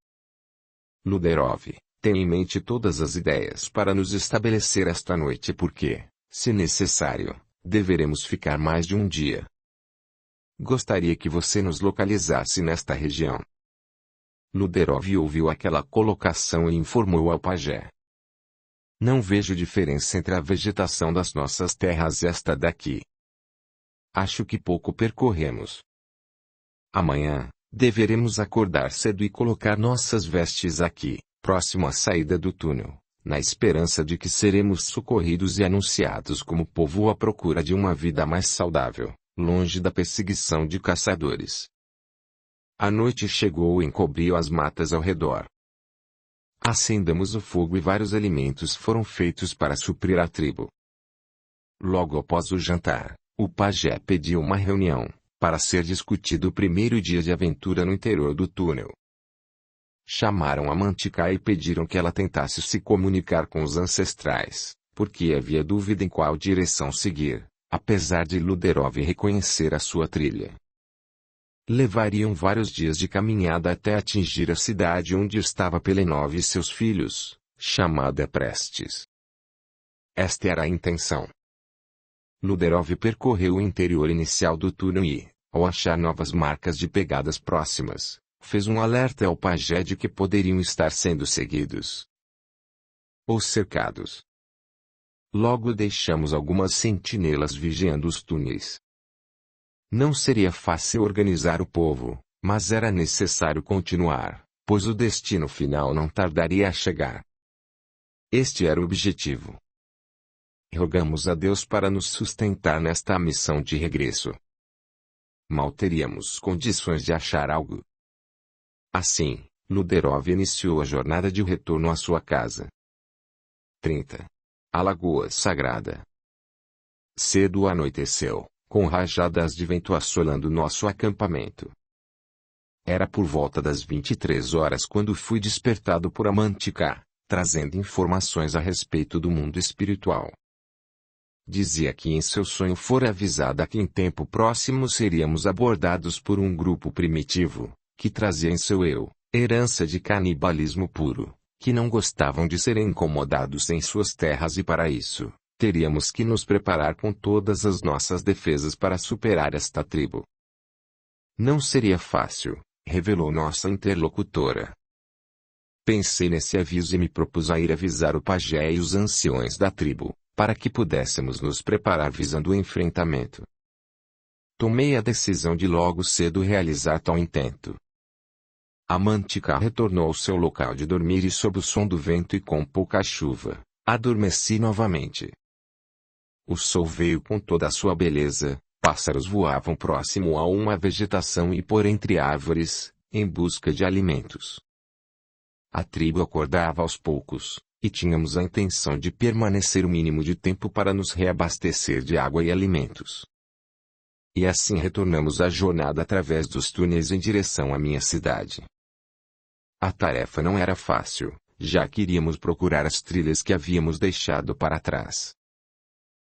Luderov, tem em mente todas as ideias para nos estabelecer esta noite porque, se necessário, deveremos ficar mais de um dia. Gostaria que você nos localizasse nesta região. Luderov ouviu aquela colocação e informou ao pajé. Não vejo diferença entre a vegetação das nossas terras e esta daqui. Acho que pouco percorremos. Amanhã, deveremos acordar cedo e colocar nossas vestes aqui, próximo à saída do túnel, na esperança de que seremos socorridos e anunciados como povo à procura de uma vida mais saudável, longe da perseguição de caçadores. A noite chegou e encobriu as matas ao redor. Acendemos o fogo e vários alimentos foram feitos para suprir a tribo. Logo após o jantar, o pajé pediu uma reunião, para ser discutido o primeiro dia de aventura no interior do túnel. Chamaram a Mantica e pediram que ela tentasse se comunicar com os ancestrais, porque havia dúvida em qual direção seguir, apesar de Luderov reconhecer a sua trilha. Levariam vários dias de caminhada até atingir a cidade onde estava Pelenov e seus filhos, chamada Prestes. Esta era a intenção. Luderov percorreu o interior inicial do túnel e, ao achar novas marcas de pegadas próximas, fez um alerta ao pajé de que poderiam estar sendo seguidos ou cercados. Logo deixamos algumas sentinelas vigiando os túneis. Não seria fácil organizar o povo, mas era necessário continuar, pois o destino final não tardaria a chegar. Este era o objetivo. Rogamos a Deus para nos sustentar nesta missão de regresso. Mal teríamos condições de achar algo. Assim, Luderov iniciou a jornada de retorno à sua casa. 30. A Lagoa Sagrada. Cedo anoiteceu, com rajadas de vento assolando nosso acampamento. Era por volta das 23 horas quando fui despertado por Amantica, trazendo informações a respeito do mundo espiritual. Dizia que em seu sonho fora avisada que em tempo próximo seríamos abordados por um grupo primitivo, que trazia em seu eu, herança de canibalismo puro, que não gostavam de serem incomodados em suas terras e para isso, teríamos que nos preparar com todas as nossas defesas para superar esta tribo. Não seria fácil, revelou nossa interlocutora. Pensei nesse aviso e me propus a ir avisar o pajé e os anciões da tribo, para que pudéssemos nos preparar visando o enfrentamento. Tomei a decisão de logo cedo realizar tal intento. A Mantica retornou ao seu local de dormir e sob o som do vento e com pouca chuva, adormeci novamente. O sol veio com toda a sua beleza, pássaros voavam próximo a uma vegetação e por entre árvores, em busca de alimentos. A tribo acordava aos poucos, e tínhamos a intenção de permanecer o mínimo de tempo para nos reabastecer de água e alimentos. E assim retornamos à jornada através dos túneis em direção à minha cidade. A tarefa não era fácil, já que iríamos procurar as trilhas que havíamos deixado para trás.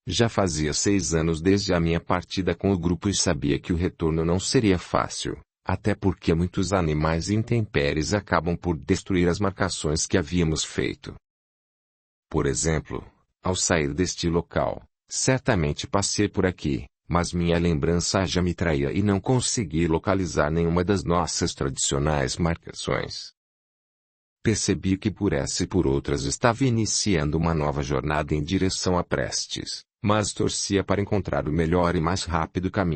Já fazia 6 anos desde a minha partida com o grupo e sabia que o retorno não seria fácil, até porque muitos animais e intempéries acabam por destruir as marcações que havíamos feito. Por exemplo, ao sair deste local, certamente passei por aqui, mas minha lembrança já me traía e não consegui localizar nenhuma das nossas tradicionais marcações. Percebi que por essa e por outras estava iniciando uma nova jornada em direção a Prestes, mas torcia para encontrar o melhor e mais rápido caminho.